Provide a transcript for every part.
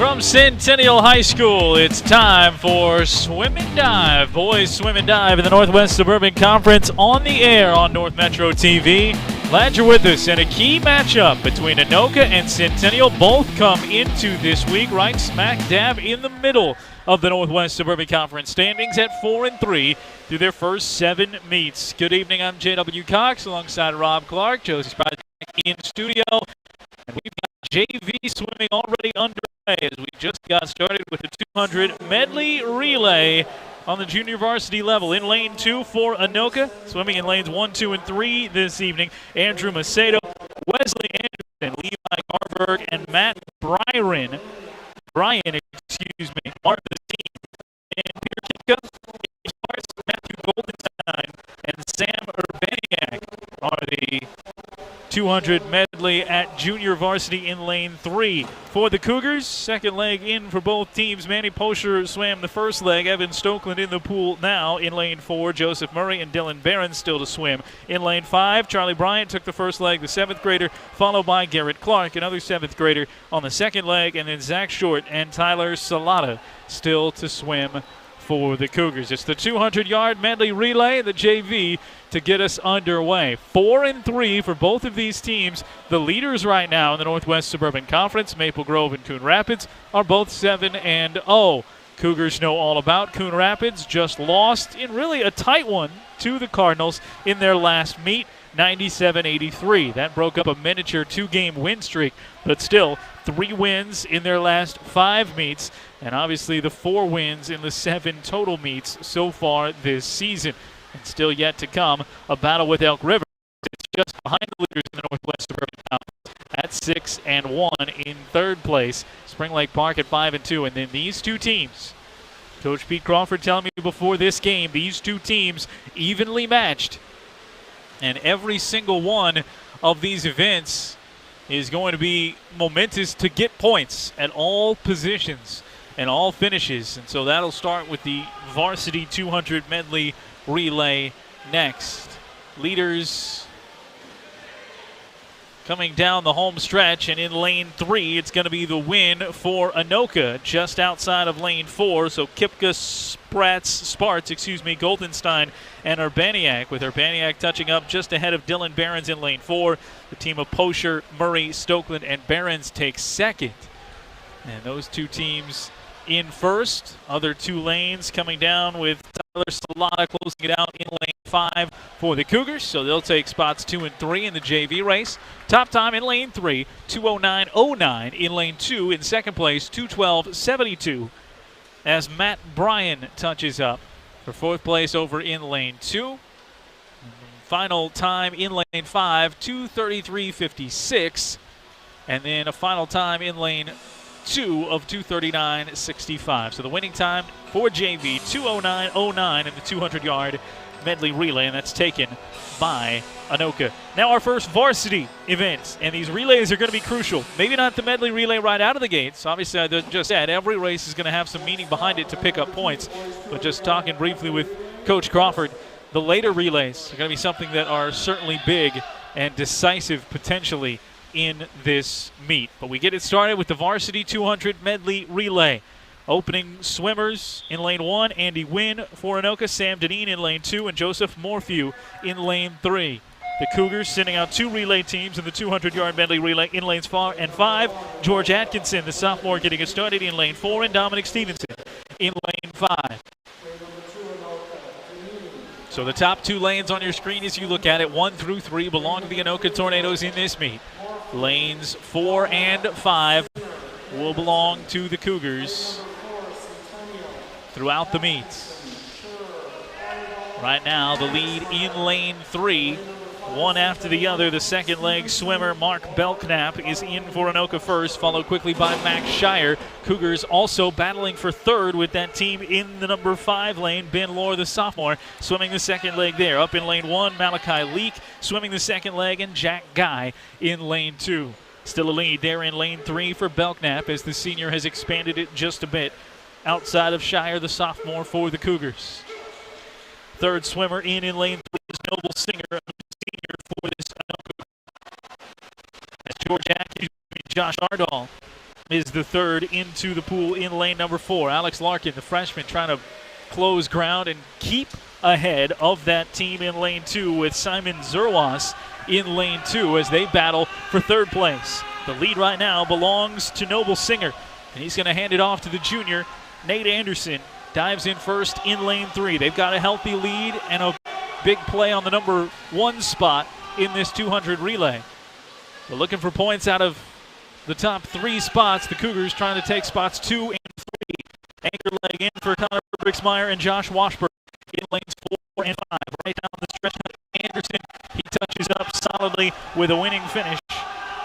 From Centennial High School, it's time for Swim and Dive. Boys Swim and Dive in the Northwest Suburban Conference on the air on North Metro TV. Glad you're with us. And a key matchup between Anoka and Centennial. Both come into this week right smack dab in the middle of the Northwest Suburban Conference standings at 4-3 through their first 7 meets. Good evening, I'm J.W. Cox alongside Rob Clark. Josie's back in studio. And we've got JV swimming already underway as we just got started with the 200 medley relay on the junior varsity level. In lane 2 for Anoka, swimming in lanes 1, 2, and 3 this evening. Andrew Macedo, Wesley Anderson, Levi Garberg, and Matt Bryan, Martha Dean, and Peter Kipka, Matthew Goldenstein, and Sam Urbaniak are the 200 medley at junior varsity in lane 3. For the Cougars, second leg in for both teams. Manny Posher swam the first leg. Evan Stokeland in the pool now in lane 4. Joseph Murray and Dylan Barron still to swim. In lane 5, Charlie Bryant took the first leg, the 7th grader, followed by Garrett Clark, another 7th grader on the second leg, and then Zach Short and Tyler Salata still to swim for the Cougars. It's the 200-yard medley relay, the JV, to get us underway. 4-3 for both of these teams. The leaders right now in the Northwest Suburban Conference, Maple Grove and Coon Rapids, are both 7-0. Cougars know all about Coon Rapids, just lost in really a tight one to the Cardinals in their last meet, 97-83. That broke up a miniature 2-game win streak, but still 3 wins in their last 5 meets, and obviously the 4 wins in the 7 total meets so far this season. And still yet to come, a battle with Elk River. It's just behind the leaders in the Northwest Suburban Conference at 6-1 in 3rd place. Spring Lake Park at 5-2, and then these two teams. Coach Pete Crawford telling me before this game, these two teams evenly matched. And every single one of these events is going to be momentous to get points at all positions and all finishes. And so that'll start with the varsity 200 medley relay next. Leaders coming down the home stretch, and in lane 3, it's going to be the win for Anoka just outside of lane 4. So Kipka, Sparts, Goldenstein, and Urbaniak, with Urbaniak touching up just ahead of Dylan Barons in lane 4. The team of Posher, Murray, Stokeland, and Barons take second. And those two teams in first. Other 2 lanes coming down with Tyler Salata closing it out in lane 5 for the Cougars. So they'll take spots 2 and 3 in the JV race. Top time in lane 3, 2:09.09. In lane 2, in second place, 2:12.72. As Matt Bryan touches up for 4th place over in lane 2. Final time in lane 5, 2:33.56. And then a final time in lane 2 of 2:39.65. So the winning time for JV, 2:09.09 in the 200-yard medley relay, and that's taken by Anoka. Now our first varsity event, and these relays are going to be crucial. Maybe not the medley relay right out of the gates. Obviously, I just said every race is going to have some meaning behind it to pick up points. But just talking briefly with Coach Crawford, the later relays are going to be something that are certainly big and decisive potentially in this meet. But we get it started with the varsity 200 medley relay. Opening swimmers in lane 1, Andy Wynn for Anoka, Sam Deneen in lane 2, and Joseph Morphew in lane 3. The Cougars sending out 2 relay teams in the 200-yard medley relay in lanes 4 and 5. George Atkinson, the sophomore, getting it started in lane 4, and Dominic Stevenson in lane 5. So the top 2 lanes on your screen as you look at it, 1 through 3, belong to the Anoka Tornadoes in this meet. Lanes 4 and 5 will belong to the Cougars throughout the meets. Right now, the lead in lane 3, one after the other. The second leg swimmer, Mark Belknap, is in for Anoka first, followed quickly by Max Shire. Cougars also battling for 3rd with that team in the number 5 lane. Ben Lohr, the sophomore, swimming the second leg there. Up in lane 1, Malachi Leak swimming the second leg, and Jack Guy in lane 2. Still a lead there in lane 3 for Belknap as the senior has expanded it just a bit outside of Shire, the sophomore, for the Cougars. 3rd swimmer in lane 3 is Noble Singer, senior for this Anoka. As George Atkins, Josh Ardall is the third into the pool in lane number 4. Alex Larkin, the freshman, trying to close ground and keep ahead of that team in lane 2 with Simon Zerwas in lane 2 as they battle for third place. The lead right now belongs to Noble Singer, and he's going to hand it off to the junior. Nate Anderson dives in first in lane 3. They've got a healthy lead and a big play on the number 1 spot in this 200 relay. We're looking for points out of the top 3 spots. The Cougars trying to take spots 2 and 3. Anchor leg in for Connor Brixmeyer and Josh Washburn in lanes 4 and 5. Right down the stretch, Anderson, he touches up solidly with a winning finish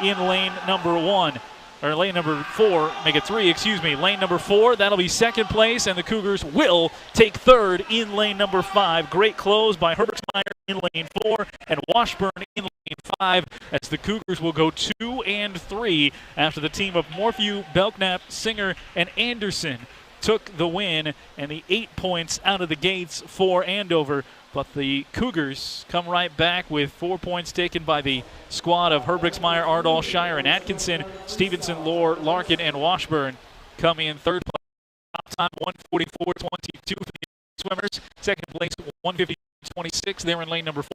in lane number 1. Or lane number 4, make it 3, excuse me. Lane number 4, that'll be second place, and the Cougars will take third in lane number 5. Great close by Herbertsmeyer in lane 4 and Washburn in lane 5 as the Cougars will go 2 and 3 after the team of Morphew, Belknap, Singer, and Anderson took the win and the 8 points out of the gates for Andover. But the Cougars come right back with 4 points taken by the squad of Herbrixmeyer, Ardall, Shire, and Atkinson. Stevenson, Lohr, Larkin, and Washburn come in third place. Top time 144.22 for the swimmers. Second place 150.26. They're in lane number 4.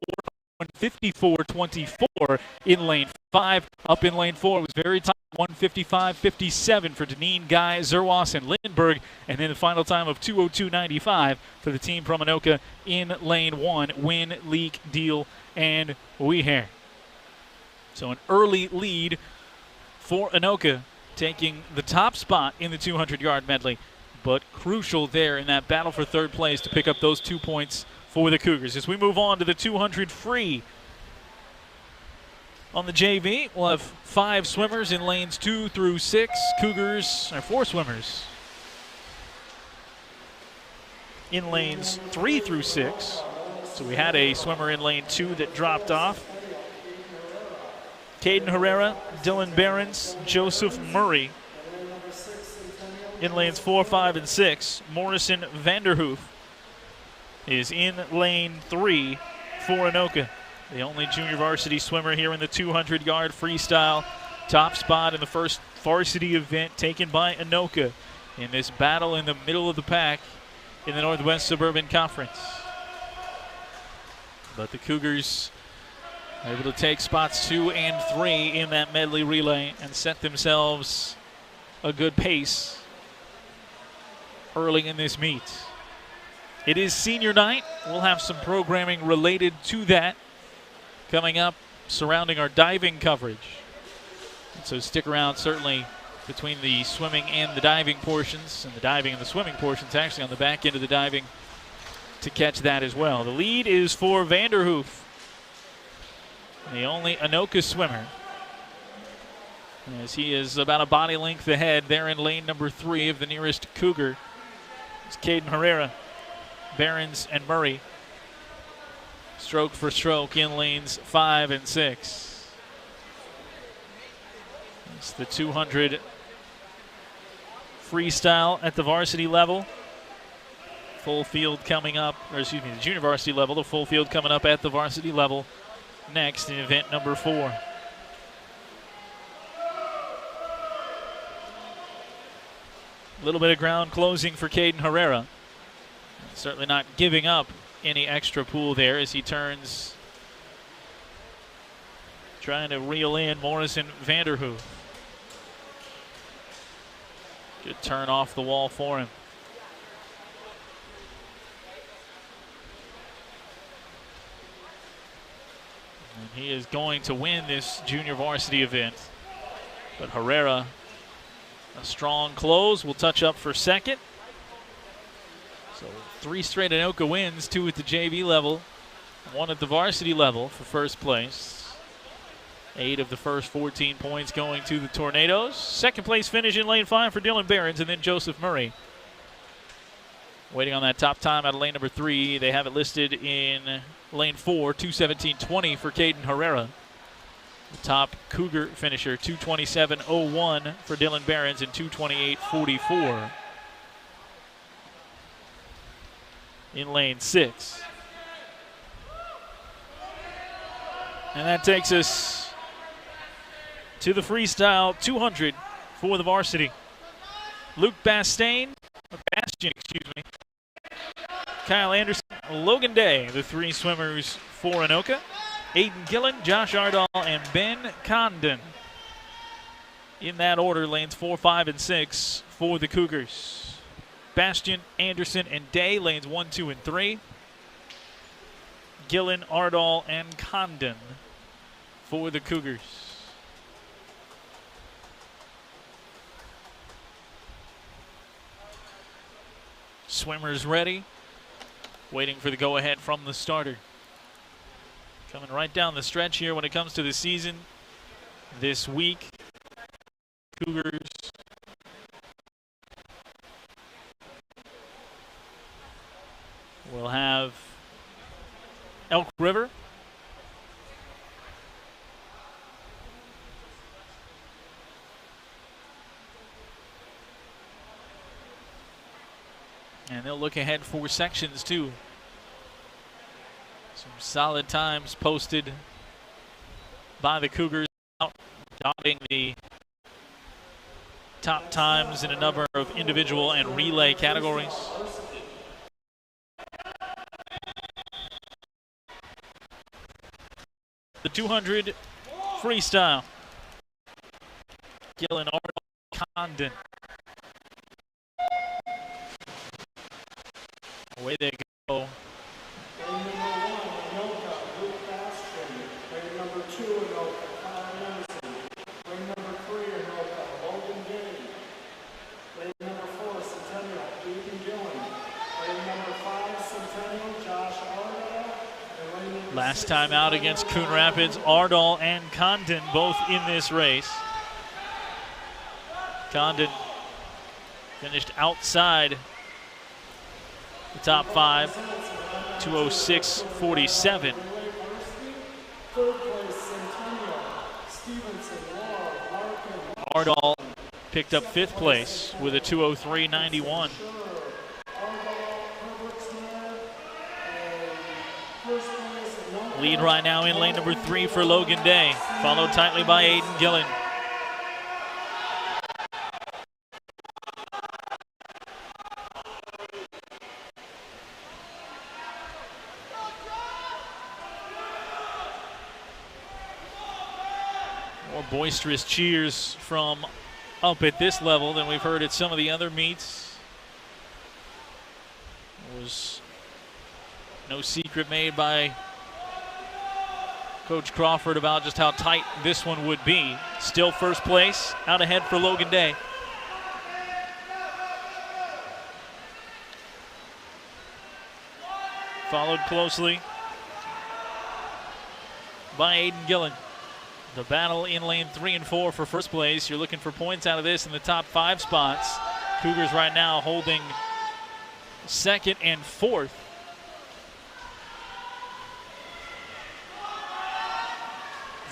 154.24 in lane 5. Up in lane 4, it was very tight. 155.57 for Deneen, Guy, Zerwas, and Lindbergh. And then the final time of 202.95 for the team from Anoka in lane 1. Win, Leak, Deal, and Wehair. So an early lead for Anoka, taking the top spot in the 200-yard medley. But crucial there in that battle for third place to pick up those 2 points for the Cougars. As we move on to the 200 free on the JV, we'll have 5 swimmers in lanes 2 through 6. Cougars, or 4 swimmers in lanes 3 through 6. So we had a swimmer in lane 2 that dropped off. Caden Herrera, Dylan Behrens, Joseph Murray in lanes 4, 5, and 6. Morrison Vanderhoof is in lane 3 for Anoka. The only junior varsity swimmer here in the 200-yard freestyle. Top spot in the first varsity event taken by Anoka in this battle in the middle of the pack in the Northwest Suburban Conference. But the Cougars are able to take spots 2 and 3 in that medley relay and set themselves a good pace early in this meet. It is senior night. We'll have some programming related to that coming up surrounding our diving coverage. So stick around, certainly, between the swimming and the diving portions, and the diving and the swimming portions actually on the back end of the diving to catch that as well. The lead is for Vanderhoof, the only Anoka swimmer, as he is about a body length ahead there in lane number 3 of the nearest Cougar. It's Caden Herrera, Behrens, and Murray. Stroke for stroke in lanes 5 and 6. It's the 200 freestyle at the varsity level. Full field coming up, or excuse me, the junior varsity level. The full field coming up at the varsity level next in event number 4. A little bit of ground closing for Caden Herrera. Certainly not giving up any extra pool there as he turns, trying to reel in Morrison Vanderhoof. Good turn off the wall for him. And he is going to win this junior varsity event. But Herrera, a strong close, will touch up for second. So 3 straight Anoka wins, 2 at the JV level, 1 at the varsity level for first place. 8 of the first 14 points going to the Tornadoes. Second place finish in lane 5 for Dylan Behrens, and then Joseph Murray. Waiting on that top time out of lane number 3. They have it listed in lane 4, 2:17.20 for Caden Herrera. The top Cougar finisher, 2:27.01 for Dylan Behrens and 2:28.44. In lane 6. And that takes us to the freestyle 200 for the varsity. Luke Bastian, Kyle Anderson, Logan Day, the three swimmers for Anoka. Aiden Gillen, Josh Ardall, and Ben Condon. In that order, lanes 4, 5, and 6 for the Cougars. Bastian, Anderson, and Day, lanes 1, 2, and 3. Gillen, Ardall, and Condon for the Cougars. Swimmers ready, waiting for the go-ahead from the starter. Coming right down the stretch here when it comes to the season this week. Cougars will have Elk River, and they'll look ahead for sections too. Some solid times posted by the Cougars, dotting the top times in a number of individual and relay categories. The 200 freestyle. Gillen, Ardall, Condon. Away they go. Last time out against Coon Rapids, Ardall and Condon both in this race. Condon finished outside the top 5, 2:06.47. Ardall picked up 5th place with a 2:03.91. Lead right now in lane number 3 for Logan Day, followed tightly by Aiden Gillen. More boisterous cheers from up at this level than we've heard at some of the other meets. There was no secret made by Coach Crawford about just how tight this one would be. Still first place, out ahead for Logan Day. Followed closely by Aiden Gillen. The battle in lane 3 and 4 for first place. You're looking for points out of this in the top 5 spots. Cougars right now holding 2nd and 4th.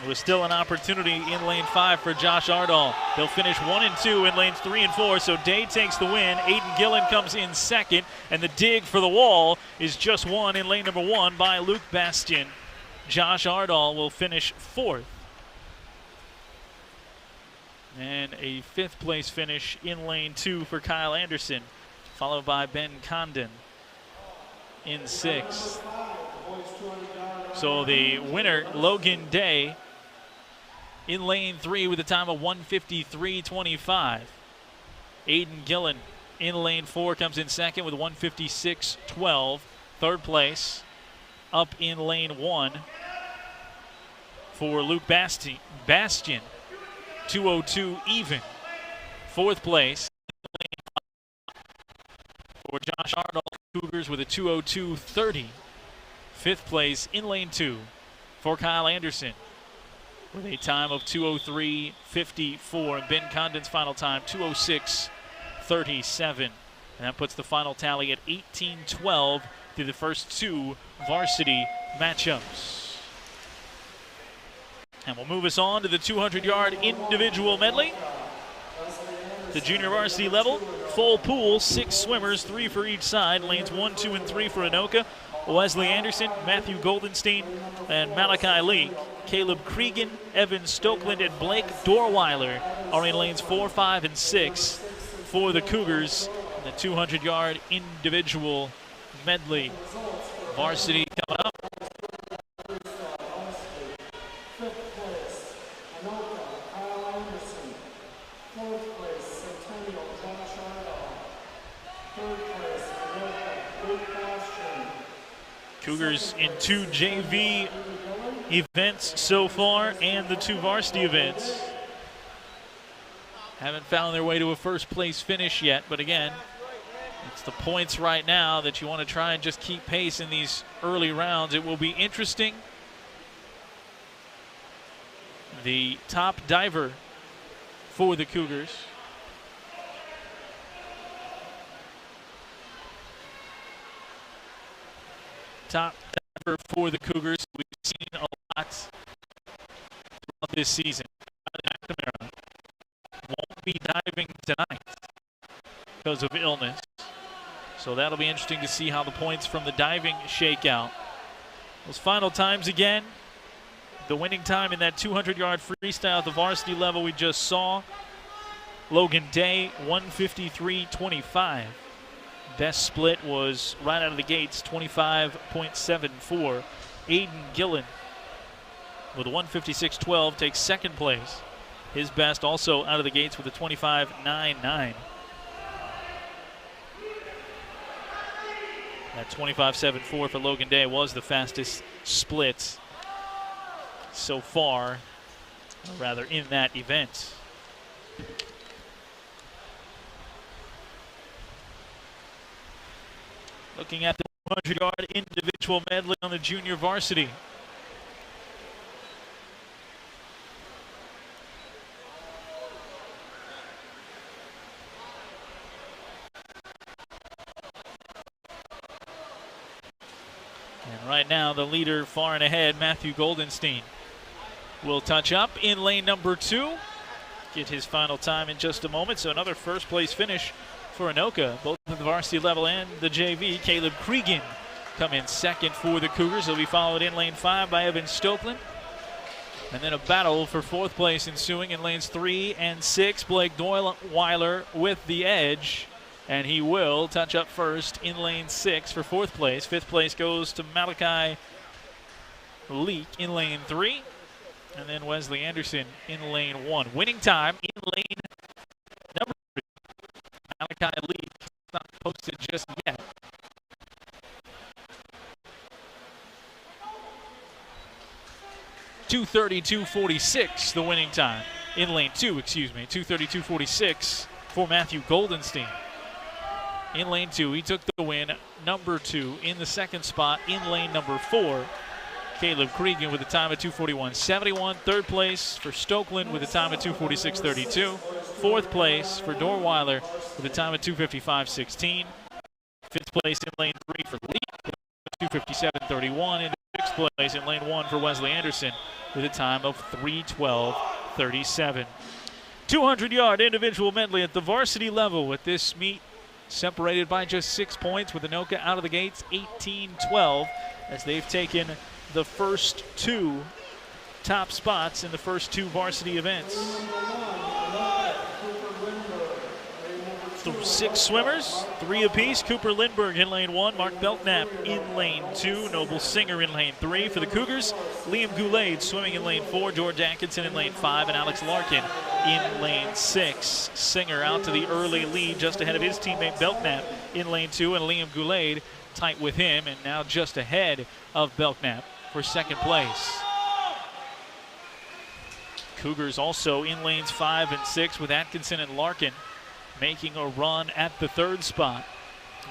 It was still an opportunity in lane 5 for Josh Ardall. They'll finish 1 and 2 in lanes 3 and 4, so Day takes the win. Aiden Gillen comes in 2nd, and the dig for the wall is just won in lane number 1 by Luke Bastian. Josh Ardall will finish 4th. And a 5th place finish in lane 2 for Kyle Anderson, followed by Ben Condon in 6th. So the winner, Logan Day, in lane 3 with a time of 1:53.25. Aiden Gillen in lane 4 comes in 2nd with 1:56.12. 3rd place up in lane 1 for Luke Bastian, 2:02 even. 4th place for Josh Ardall, Cougars with a 2:02.30. 5th place in lane 2 for Kyle Anderson with a time of 2:03.54. And Ben Condon's final time, 2:06.37. And that puts the final tally at 18-12 through the first 2 varsity matchups. And we'll move us on to the 200-yard individual medley. The junior varsity level, full pool, 6 swimmers, 3 for each side. Lanes 1, 2, and 3 for Anoka. Wesley Anderson, Matthew Goldenstein, and Malachi Lee. Caleb Cregan, Evan Stokeland, and Blake Dorweiler are in lanes 4, 5, and 6 for the Cougars in the 200-yard individual medley. Varsity coming up. Fifth place, Anoka, Kyle Anderson. Fourth place, Centennial, Josh Ardall. Third place, Anoka, Luke Backstrone. Cougars in 2 JV events so far and the 2 varsity events. Haven't found their way to a first place finish yet, but again, it's the points right now that you want to try and just keep pace in these early rounds. It will be interesting. The top diver for the Cougars. Top diver for the Cougars. We've seen a lot throughout this season. McNamara won't be diving tonight because of illness. So that'll be interesting to see how the points from the diving shake out. Those final times again. The winning time in that 200-yard freestyle at the varsity level we just saw. Logan Day, 153.25. Best split was right out of the gates, 25.74. Aiden Gillen with 156.12 takes second place. His best also out of the gates with a 25.99. That 25.74 for Logan Day was the fastest split so far, or rather in that event. Looking at the 200-yard individual medley on the junior varsity. And right now, the leader far and ahead, Matthew Goldenstein, will touch up in lane number 2. Get his final time in just a moment. So another first place finish for Anoka, both at the varsity level and the JV. Caleb Cregan come in second for the Cougars. He'll be followed in lane 5 by Evan Stokeland. And then a battle for fourth place ensuing in lanes 3 and 6. Blake Dorweiler with the edge. And he will touch up first in lane 6 for fourth place. Fifth place goes to Malachi Leak in lane 3. And then Wesley Anderson in lane 1. Winning time in lane number 3. Malachi Leak not posted just yet. .232.46 the winning time in lane 2, 232.46 for Matthew Goldenstein. In lane 2, he took the win. Number 2 in the second spot in lane number 4. Caleb Cregan with a time of 2:41.71. Third place for Stokeland with a time of 2:46.32. Fourth place for Dorweiler with a time of 2:55.16. Fifth place in lane 3 for Lee with 2:57.31. And sixth place in lane 1 for Wesley Anderson with a time of 3:12.37. 200-yard individual medley at the varsity level with this meet separated by just 6 points, with Anoka out of the gates 18-12 as they've taken the first 2 top spots in the first 2 varsity events. 6 swimmers, 3 apiece. Cooper Lindbergh in lane 1, Mark Belknap in lane 2, Noble Singer in lane 3. For the Cougars, Liam Goulet swimming in lane 4, George Atkinson in lane 5, and Alex Larkin in lane 6. Singer out to the early lead just ahead of his teammate Belknap in lane 2, and Liam Goulet tight with him and now just ahead of Belknap for second place. Cougars also in lanes 5 and 6 with Atkinson and Larkin making a run at the third spot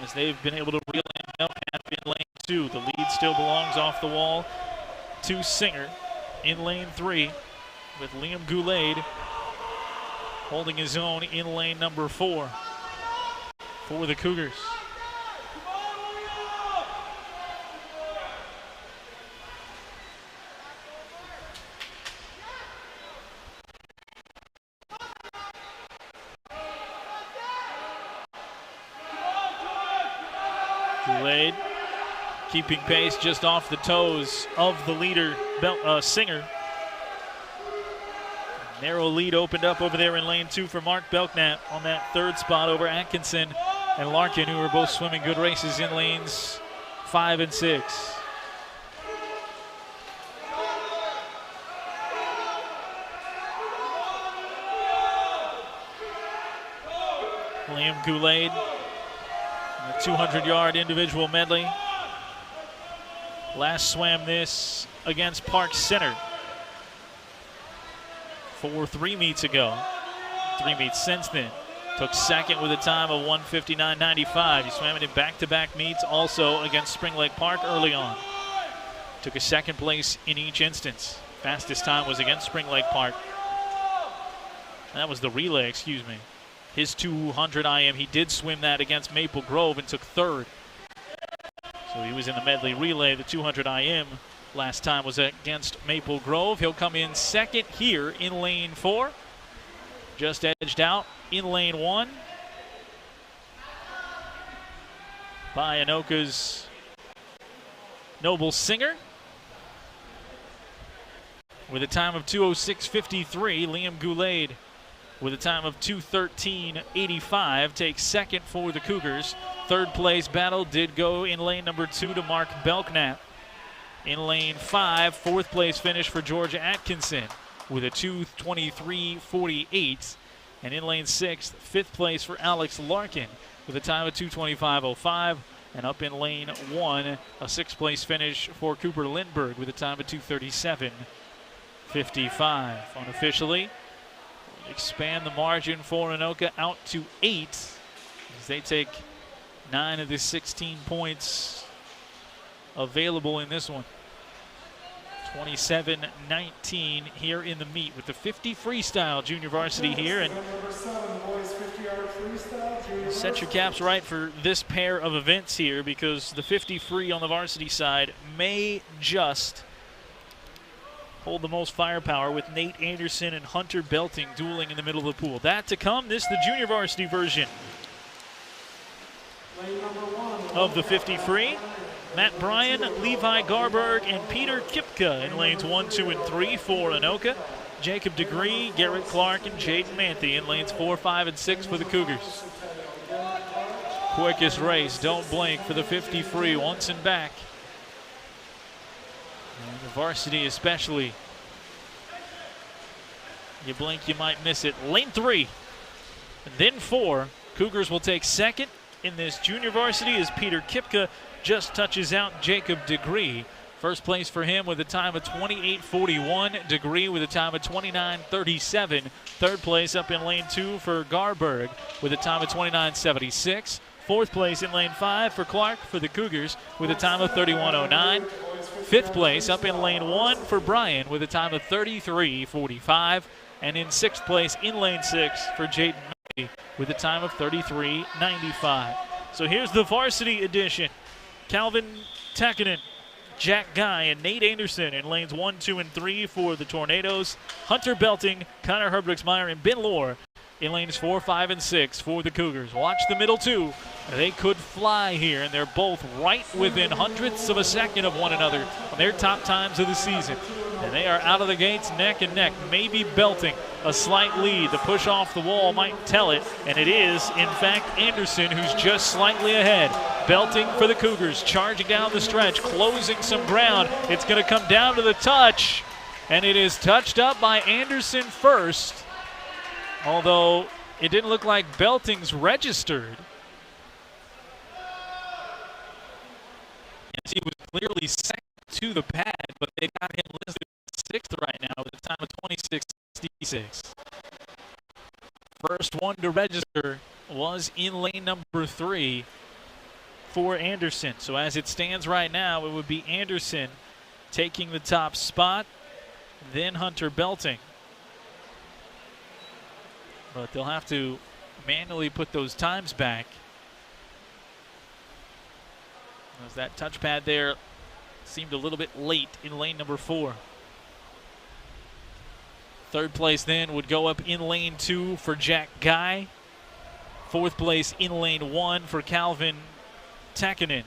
as they've been able to reel in Belknap in lane 2. The lead still belongs off the wall to Singer in lane 3 with Liam Goulet holding his own in lane number 4 for the Cougars. Goulet keeping pace just off the toes of the leader, Singer. Narrow lead opened up over there in lane 2 for Mark Belknap on that third spot over Atkinson and Larkin, who are both swimming good races in lanes 5 and 6. Liam Goulet, a 200-yard individual medley. Last swam this against Park Center 3 meets ago. 3 meets since then. Took second with a time of 1:59.95. He swam it in back-to-back meets also against Spring Lake Park early on. Took a second place in each instance. Fastest time was against Spring Lake Park. That was the relay, excuse me. His 200 IM, he did swim that against Maple Grove and took third. So he was in the medley relay. The 200 IM last time was against Maple Grove. He'll come in second here in lane 4. Just edged out in lane 1 by Anoka's Noble Singer. With a time of 2:06.53, Liam Goulet with a time of 2:13.85 takes second for the Cougars. Third place battle did go in lane number 2 to Mark Belknap. In lane 5, fourth place finish for Georgia Atkinson with a 2:23.48. And in lane 6, fifth place for Alex Larkin with a time of 2:25.05. And up in lane 1, a sixth place finish for Cooper Lindbergh with a time of 2:37.55. Unofficially, expand the margin for Anoka out to 8 as they take 9 of the 16 points available in this one. 27-19 here in the meet with the 50 freestyle junior varsity here. And set your caps right for this pair of events here, because the 50 free on the varsity side may just hold the most firepower with Nate Anderson and Hunter Belting dueling in the middle of the pool. That to come. This is the junior varsity version of the 50 free. Matt Bryan, Levi Garberg, and Peter Kipka in lanes 1, 2, and 3 for Anoka. Jacob DeGree, Garrett Clark, and Jaden Manthe in lanes 4, 5, and 6 for the Cougars. Quickest race, don't blink, for the 50 free, once and back. And the varsity especially. You blink, you might miss it. Lane 3, and then 4. Cougars will take second in this junior varsity as Peter Kipka just touches out Jacob DeGree. First place for him with a time of 28.41. DeGree with a time of 29.37. Third place up in lane 2 for Garberg with a time of 29.76. Fourth place in lane 5 for Clark for the Cougars with a time of 31.09. Fifth place up in lane 1 for Bryan with a time of 33.45. And in sixth place in lane 6 for Jaden Manthe with a time of 33.95. So here's the varsity edition. Calvin Takinen, Jack Guy, and Nate Anderson in lanes 1, 2, and 3 for the Tornadoes. Hunter Belting, Connor Herbricksmeyer, and Ben Lohr in lanes 4, 5, and 6 for the Cougars. Watch the middle two. They could fly here, and they're both right within hundredths of a second of one another on their top times of the season. And they are out of the gates neck and neck. Maybe Belting a slight lead. The push off the wall might tell it, and it is, in fact, Anderson who's just slightly ahead. Belting for the Cougars, charging down the stretch, closing some ground. It's going to come down to the touch, and it is touched up by Anderson first, although it didn't look like Belting's registered. Yes, he was clearly second to the pad, but they got him listed sixth right now with a time of 26.66. First one to register was in lane number 3 for Anderson. So as it stands right now, it would be Anderson taking the top spot, then Hunter Belting. But they'll have to manually put those times back, as that touchpad there seemed a little bit late in lane number 4. Third place then would go up in lane 2 for Jack Guy. Fourth place in lane 1 for Calvin Takinen.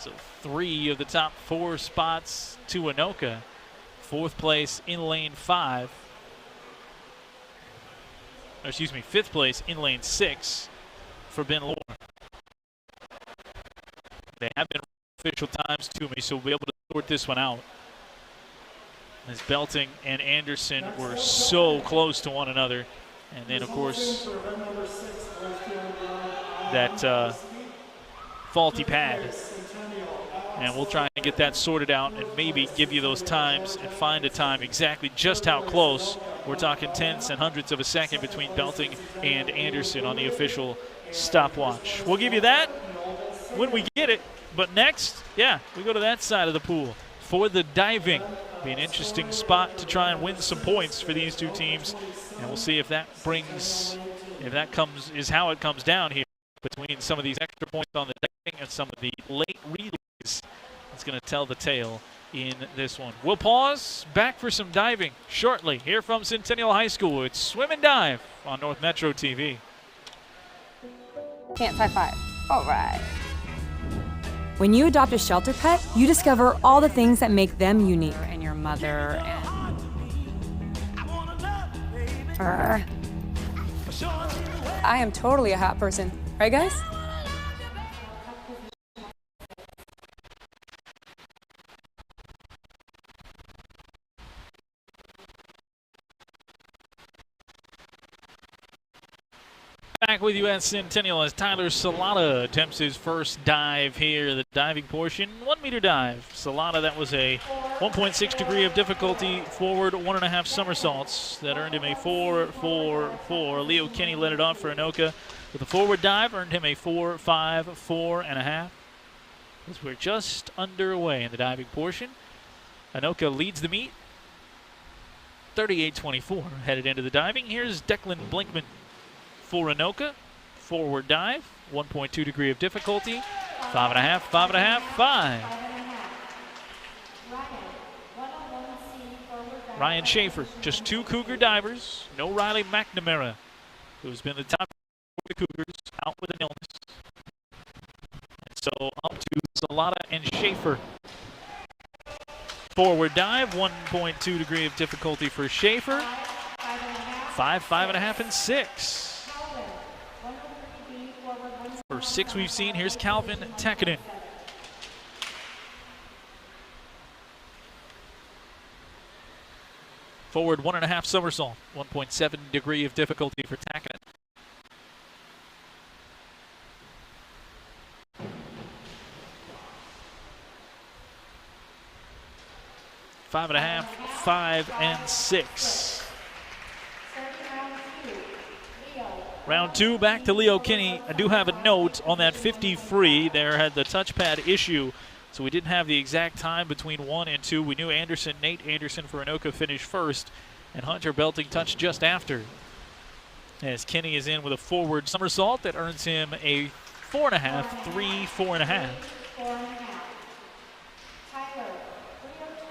So 3 of the top 4 spots to Anoka. 4th place in lane 5. Or excuse me, 5th place in lane 6 for Ben Lore. They have been official times to me, so we'll be able to sort this one out. As Belting and Anderson were so close to one another. And then, of course, that faulty pad. And we'll try and get that sorted out and maybe give you those times and find a time exactly just how close. We're talking tenths and hundredths of a second between Belting and Anderson on the official stopwatch. We'll give you that when we get it. But next, yeah, we go to that side of the pool for the diving. Be an interesting spot to try and win some points for these two teams. And we'll see if that is how it comes down here between some of these extra points on the diving and some of the late relays. It's going to tell the tale in this one. We'll pause, back for some diving shortly. Here from Centennial High School, it's Swim and Dive on North Metro TV. Can't high five. All right. When you adopt a shelter pet, you discover all the things that make them unique. And your mother and... I am totally a hot person. Right, guys? Back with you at Centennial as Tyler Salata attempts his first dive here, the diving portion, 1 meter dive. Salata, that was a 1.6 degree of difficulty forward 1.5 somersaults that earned him a 4.44. Leo Kinney led it off for Anoka with a forward dive, earned him a 4.5, 4.5. As we're just underway in the diving portion, Anoka leads the meet, 38-24 headed into the diving. Here's Declan Blinkman for Anoka, forward dive, 1.2 degree of difficulty, 5.5, 5.5, 5. Ryan Schaefer, just 2 Cougar divers, no Riley McNamara, who's been the top for the Cougars, out with an illness. And so up to Salata and Schaefer. Forward dive, 1.2 degree of difficulty for Schaefer, 5, 5.5, and 6. For 6 we've seen, here's Calvin Tekkanen. Forward 1.5 somersault, 1.7 degree of difficulty for Tekkanen. Five and a half, 5, and 6. Round 2, back to Leo Kinney. I do have a note on that 50 free. There had the touchpad issue, so we didn't have the exact time between 1 and 2. We knew Nate Anderson for Anoka finished first, and Hunter Belting touched just after. As Kinney is in with a forward somersault that earns him a 4.5, 3, 4.5.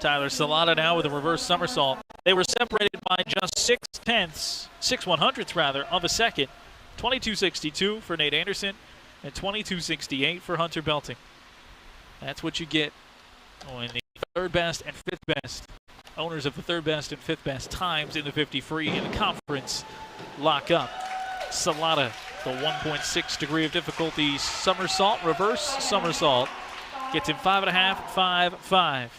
Tyler Salata now with a reverse somersault. They were separated by just 6/100ths rather of a second. 22.62 for Nate Anderson and 22.68 for Hunter Belting. That's what you get when the third best and fifth best owners of the third best and fifth best times in the 50 free in the conference lock up. Salata, the 1.6 degree of difficulty somersault, reverse somersault, gets him 5.5, 5, 5.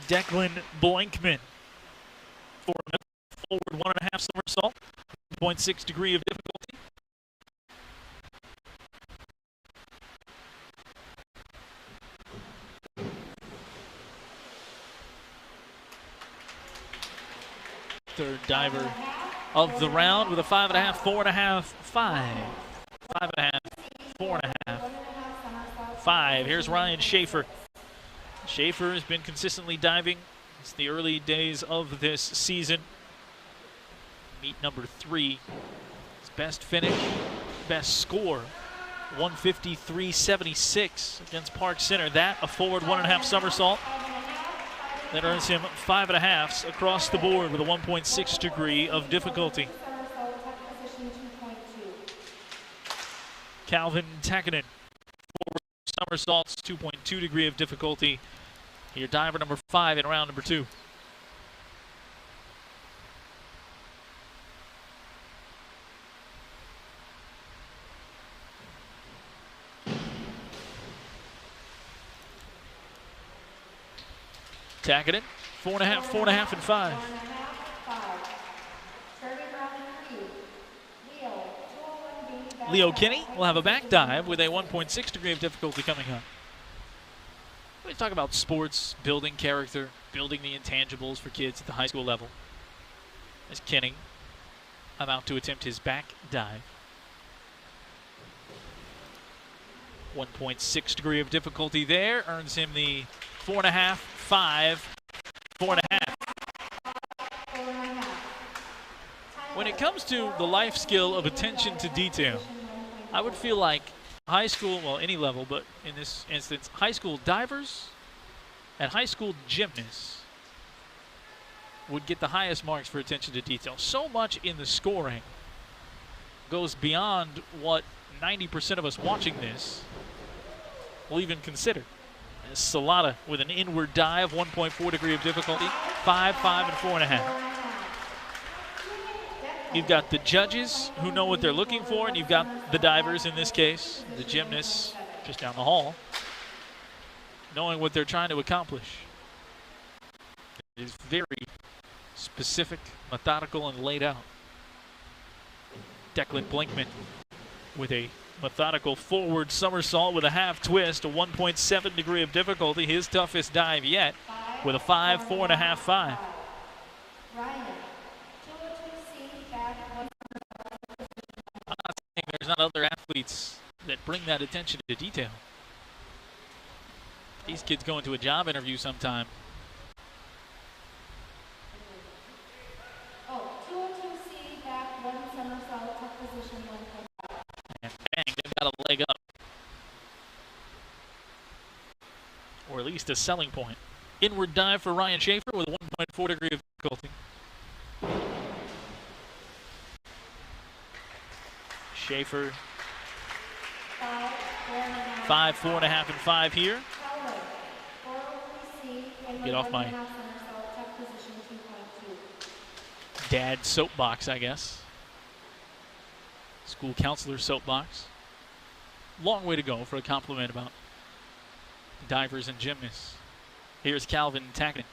Declan Blankman for forward 1.5 somersault, 1.6 degree of difficulty. Third diver of the round with a 5.5, 4.5, 5. 5.5, 4.5, 5. Here's Ryan Schaefer. Schaefer has been consistently diving since the early days of this season. Meet number 3. His best finish, best score, 153.76 against Park Center. That, a forward 1.5 somersault. That earns him 5.5s across the board with a 1.6 degree of difficulty. Calvin Takinen. Forward somersaults, 2.2 degree of difficulty. Your diver number 5 in round number 2. Takinen, 4.5, 4.5, and 5. Leo Kinney will have a back dive with a 1.6 degree of difficulty coming up. We talk about sports, building character, building the intangibles for kids at the high school level. As Kinney about to attempt his back dive. 1.6 degree of difficulty there, earns him the 4.5, 5, 4.5. When it comes to the life skill of attention to detail, I would feel like high school, well, any level, but in this instance, high school divers and high school gymnasts would get the highest marks for attention to detail. So much in the scoring goes beyond what 90% of us watching this will even consider. Salata with an inward dive, 1.4 degree of difficulty, 5, 5, and 4.5. You've got the judges who know what they're looking for, and you've got the divers in this case, the gymnasts just down the hall, knowing what they're trying to accomplish. It is very specific, methodical, and laid out. Declan Blinkman with a methodical forward somersault with a half twist, a 1.7 degree of difficulty, his toughest dive yet, with a 5, 4.5, 5. I'm not saying there's not other athletes that bring that attention to detail. These kids go into a job interview sometime. And bang, they've got a leg up. Or at least a selling point. Inward dive for Ryan Schaefer with a 1.4 degree of difficulty. Schaefer, 5, 4.5, and 5 here. Get off my dad soapbox, I guess. School counselor soapbox. Long way to go for a compliment about divers and gymnasts. Here's Calvin Takinen.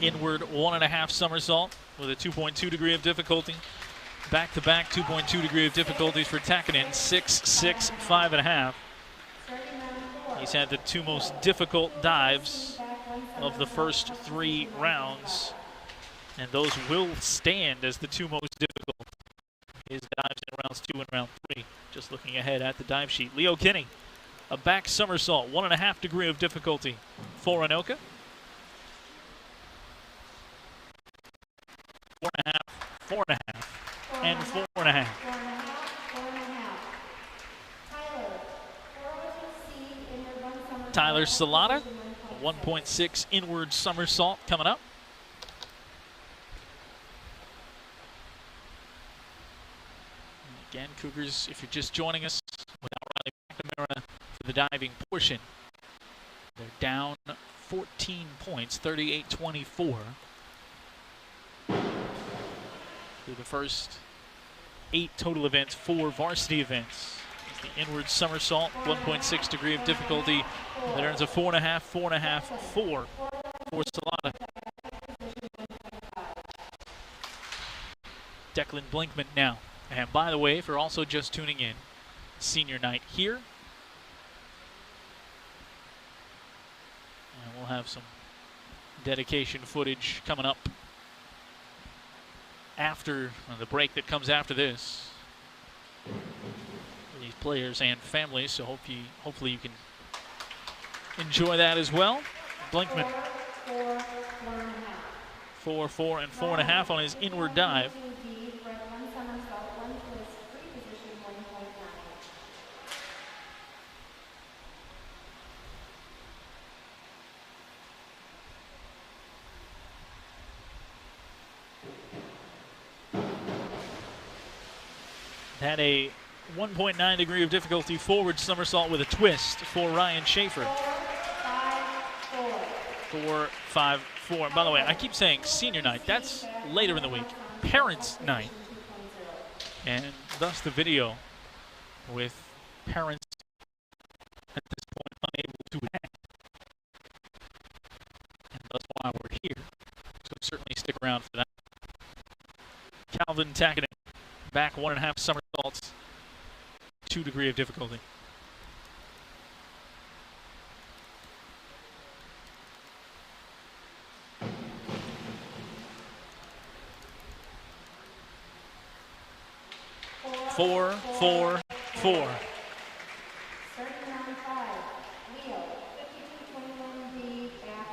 Inward 1.5 somersault with a 2.2 degree of difficulty. Back-to-back 2.2 degree of difficulties for Takinen, 6, 6, 5.5. He's had the 2 most difficult dives of the first 3 rounds, and those will stand as the 2 most difficult. His dives in rounds 2 and round 3. Just looking ahead at the dive sheet. Leo Kinney, a back somersault, 1.5 degree of difficulty for Anoka. 4.5, 4.5, and 4.5. Tyler Salata, a 1.6 inward somersault coming up. Again, Cougars, if you're just joining us, without Riley McNamara for the diving portion, they're down 14 points, 38-24. Through the first 8 total events, 4 varsity events. It's the inward somersault, 1.6 degree of difficulty. That earns a 4.5, 4.5, 4 for Salata. Declan Blinkman now. And by the way, if you're also just tuning in, senior night here. And we'll have some dedication footage coming up after the break that comes after this. For these players and families, so hopefully you can enjoy that as well. Blinkman, 4, 4, and 4.5 on his inward dive. Had a 1.9 degree of difficulty forward somersault with a twist for Ryan Schaefer. 4-5-4. And by the way, I keep saying senior night. That's later in the week. Parents' night. And thus the video with parents at this point unable to attend. And that's why we're here. So certainly stick around for that. Calvin Tacketing back 1.5 somersaults, 2 degree of difficulty. Four.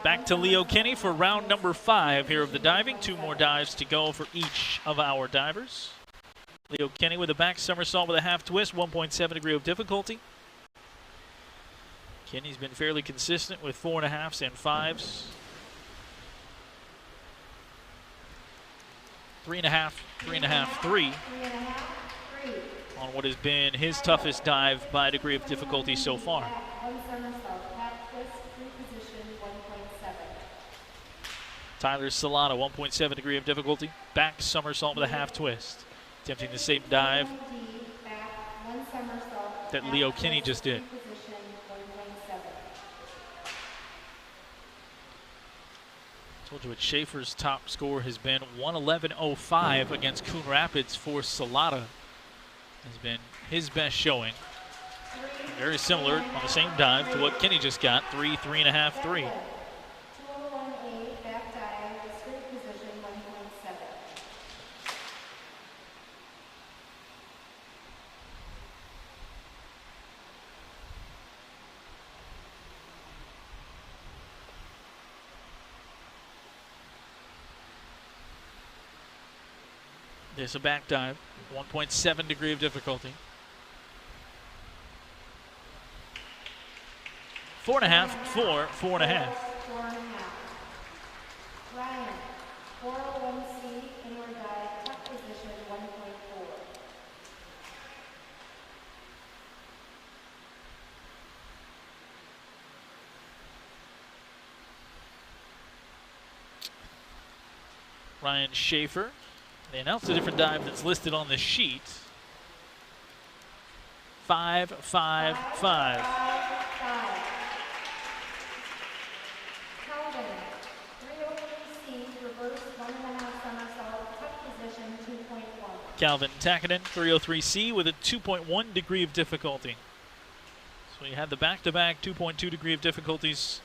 Back to Leo Kinney for round number 5 here of the diving. 2 more dives to go for each of our divers. Leo Kinney with a back somersault with a half twist, 1.7 degree of difficulty. Kinney's been fairly consistent with 4.5s and 5s. 3.5, 3.5, 3 on what has been his toughest dive by degree of difficulty so far. Tyler Solana, 1.7 degree of difficulty, back somersault with a half twist. Attempting the same dive that Leo Kinney just did. Told you what Schaefer's top score has been. 111.05 against Coon Rapids for Salata has been his best showing. Very similar on the same dive to what Kinney just got, 3.5, 3. There's a back dive, 1.7 degree of difficulty. 4.5, 4, 4.5. Ryan, 401C, inward dive, tuck position, 1.4. Ryan Schaefer. They announced a different dive that's listed on the sheet. 5, 5, 5. Calvin, 303C, reverse 1.5 somersault, tuck position, 2.1. Calvin Tacketon, 303C with a 2.1 degree of difficulty. So you had the back-to-back 2.2 degree of difficulties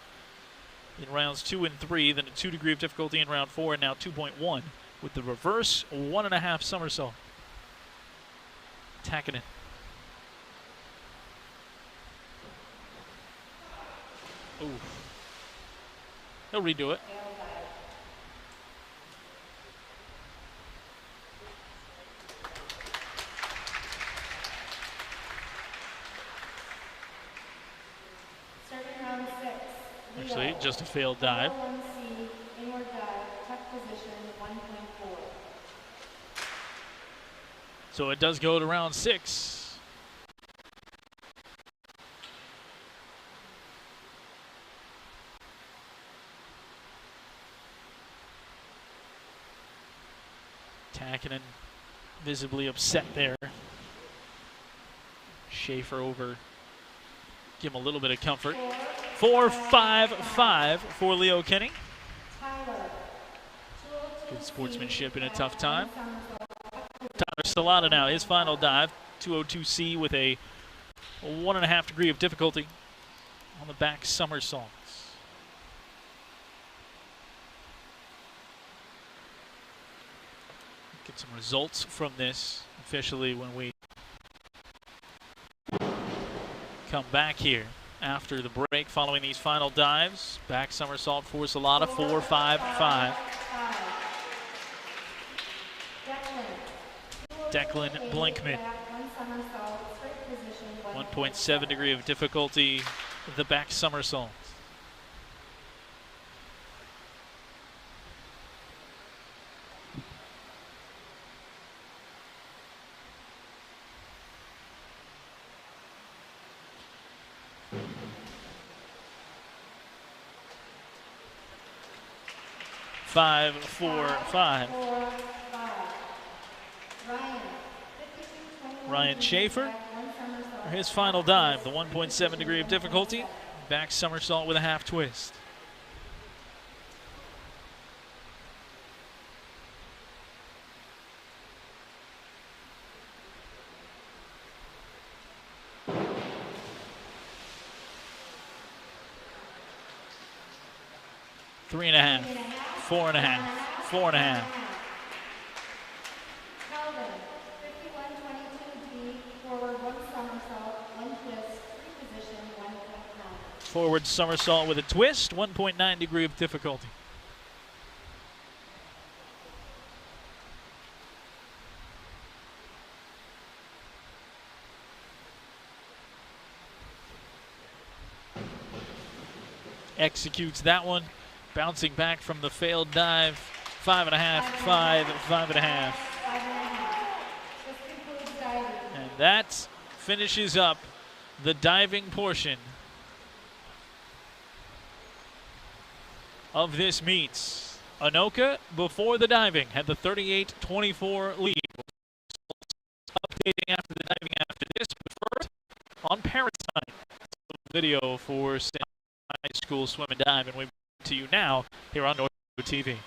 in rounds 2 and 3, then a 2 degree of difficulty in round 4, and now 2.1. With the reverse 1.5 somersault. Tacking it. Ooh. He'll redo it. Starting round 6. Actually, just a failed dive. 401C, inward dive, tuck position, 1.4. So it does go to round 6. Tacketon visibly upset there. Schaefer over. Give him a little bit of comfort. 4, 5, 5 for Leo Kinney. Good sportsmanship in a tough time. Tyler Salata now, his final dive, 202C with a 1.5 degree of difficulty on the back somersaults. Get some results from this officially when we come back here after the break following these final dives. Back somersault for Salata, 4, 5, 5. Declan Blinkman, 1.7 degree of difficulty, the back somersault. 5.45. Ryan Schaefer, his final dive, the 1.7 degree of difficulty, back somersault with a half twist. Three and a half, 4.5, 4.5. Forward somersault with a twist, 1.9 degree of difficulty. Executes that one, bouncing back from the failed dive. 5.5, 5, 5.5. And that finishes up the diving portion of this meet. Anoka, before the diving, had the 38-24 lead. Updating after the diving after this, but first, on parent time. Video for Centennial High School Swim and Dive, and we bring it to you now here on North TV.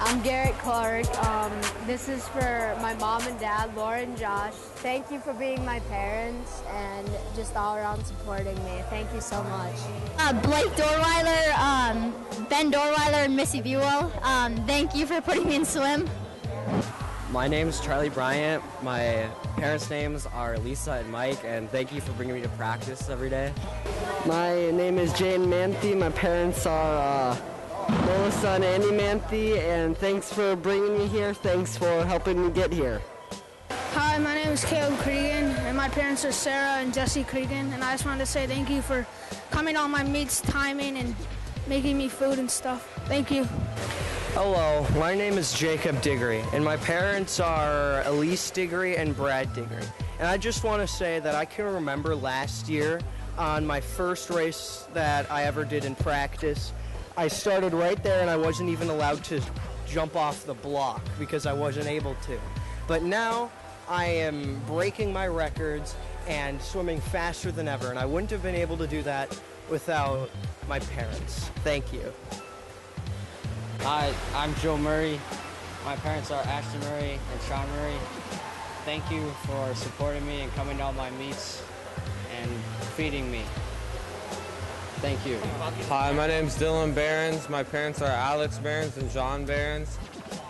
I'm Garrett Clark. This is for my mom and dad, Laura and Josh. Thank you for being my parents and just all around supporting me. Thank you so much. Blake Dorweiler, Ben Dorweiler, and Missy Buell. Thank you for putting me in swim. My name is Charlie Bryant. My parents' names are Lisa and Mike, and thank you for bringing me to practice every day. My name is Jane Manthe. My parents are Melissa and Andy Manthe, and thanks for bringing me here. Thanks for helping me get here. Hi, my name is Caleb Cregan, and my parents are Sarah and Jesse Cregan, and I just wanted to say thank you for coming on my meets, timing, and making me food and stuff. Thank you. Hello, my name is Jacob Diggory, and my parents are Elise Diggory and Brad Diggory. And I just want to say that I can remember last year on my first race that I ever did in practice, I started right there and I wasn't even allowed to jump off the block because I wasn't able to. But now I am breaking my records and swimming faster than ever, and I wouldn't have been able to do that without my parents. Thank you. Hi, I'm Joe Murray. My parents are Ashton Murray and Sean Murray. Thank you for supporting me and coming to all my meets and feeding me. Thank you. Hi, my name's Dylan Behrens. My parents are Alex Behrens and John Behrens.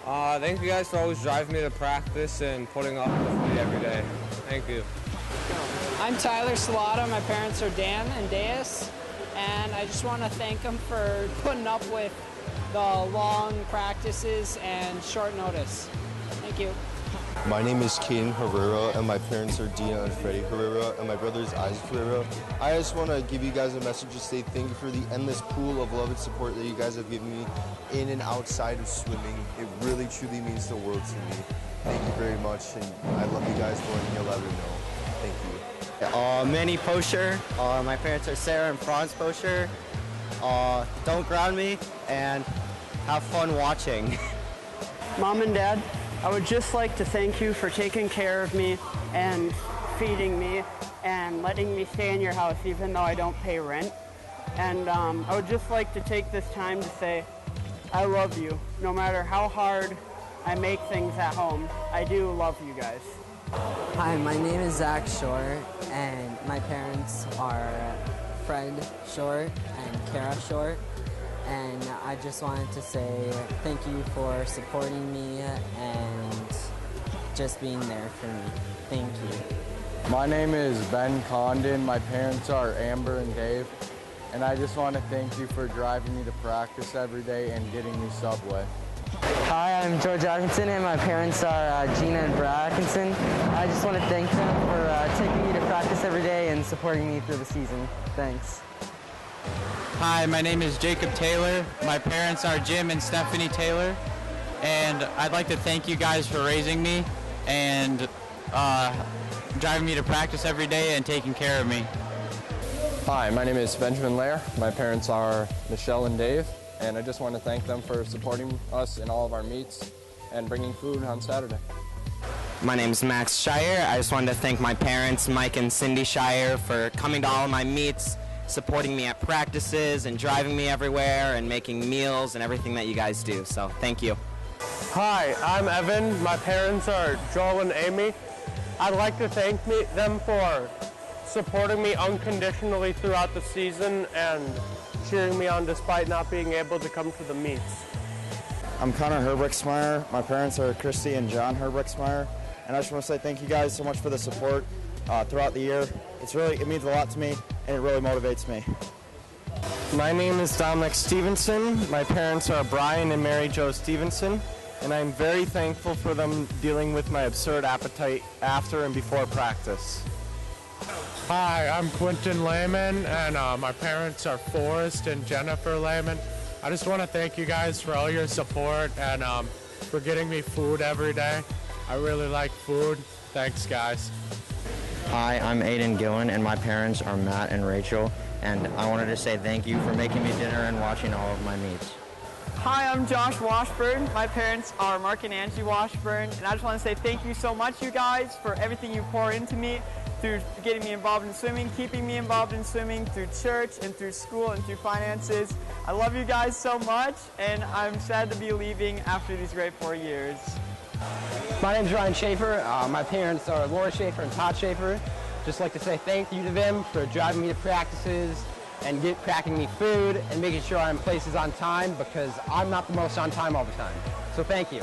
Thank you guys for always driving me to practice and putting up with me every day. Thank you. I'm Tyler Salata. My parents are Dan and Deus, and I just want to thank them for putting up with the long practices and short notice. Thank you. My name is Caden Herrera, and my parents are Dina and Freddie Herrera, and my brother is Isaac Herrera. I just want to give you guys a message to say thank you for the endless pool of love and support that you guys have given me in and outside of swimming. It really, truly means the world to me. Thank you very much, and I love you guys more than you'll ever know. Thank you. Manny Pocher. My parents are Sarah and Franz Pocher. Don't ground me, and have fun watching. Mom and Dad, I would just like to thank you for taking care of me and feeding me and letting me stay in your house even though I don't pay rent. And I would just like to take this time to say I love you. No matter how hard I make things at home, I do love you guys. Hi, my name is Zach Short, and my parents are Fred Short and Kara Short. And I just wanted to say thank you for supporting me and just being there for me. Thank you. My name is Ben Condon. My parents are Amber and Dave. And I just want to thank you for driving me to practice every day and getting me Subway. Hi, I'm George Atkinson, and my parents are Gina and Brad Atkinson. I just want to thank them for taking me to practice every day and supporting me through the season. Thanks. Hi, my name is Jacob Taylor. My parents are Jim and Stephanie Taylor, and I'd like to thank you guys for raising me and driving me to practice every day and taking care of me. Hi, my name is Benjamin Lair. My parents are Michelle and Dave, and I just want to thank them for supporting us in all of our meets and bringing food on Saturday. My name's Max Shire. I just wanted to thank my parents, Mike and Cindy Shire, for coming to all of my meets, supporting me at practices and driving me everywhere and making meals and everything that you guys do. So thank you. Hi, I'm Evan. My parents are Joel and Amy. I'd like to thank them for supporting me unconditionally throughout the season and cheering me on despite not being able to come to the meets. I'm Connor Herbricksmeyer. My parents are Christy and John Herbricksmeyer. And I just want to say thank you guys so much for the support throughout the year. It means a lot to me, and it really motivates me. My name is Dominic Stevenson. My parents are Brian and Mary Jo Stevenson, and I'm very thankful for them dealing with my absurd appetite after and before practice. Hi, I'm Quentin Lehman, and my parents are Forrest and Jennifer Lehman. I just want to thank you guys for all your support and for getting me food every day. I really like food. Thanks, guys. Hi, I'm Aiden Gillen, and my parents are Matt and Rachel, and I wanted to say thank you for making me dinner and watching all of my meets. Hi, I'm Josh Washburn. My parents are Mark and Angie Washburn, and I just want to say thank you so much, you guys, for everything you pour into me, through getting me involved in swimming, keeping me involved in swimming, through church and through school and through finances. I love you guys so much, and I'm sad to be leaving after these great 4 years. My name's Ryan Schaefer. My parents are Laura Schaefer and Todd Schaefer. Just like to say thank you to them for driving me to practices and cracking me food and making sure I'm places on time, because I'm not the most on time all the time. So thank you.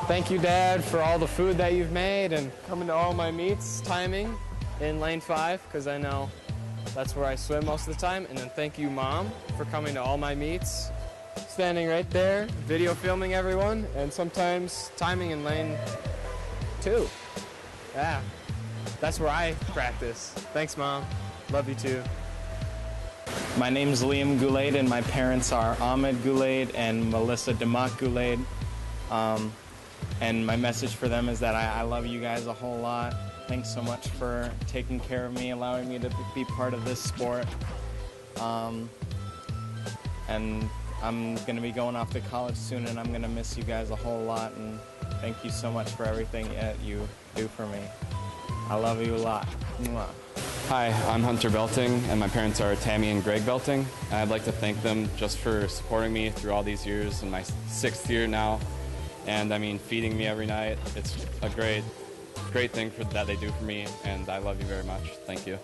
Thank you, Dad, for all the food that you've made and coming to all my meets, timing in lane 5, because I know that's where I swim most of the time. And then thank you, Mom, for coming to all my meets, standing right there, video filming everyone, and sometimes timing in lane 2. Yeah, that's where I practice. Thanks, Mom. Love you too. My name's Liam Goulet, and my parents are Ahmed Goulet and Melissa Demak Goulet. And my message for them is that I love you guys a whole lot. Thanks so much for taking care of me, allowing me to be part of this sport. And I'm going to be going off to college soon, and I'm going to miss you guys a whole lot. And thank you so much for everything that you do for me. I love you a lot. Mwah. Hi, I'm Hunter Belting, and my parents are Tammy and Greg Belting. And I'd like to thank them just for supporting me through all these years, in my 6th year now. And I mean, feeding me every night. It's a great thing that they do for me, and I love you very much. Thank you.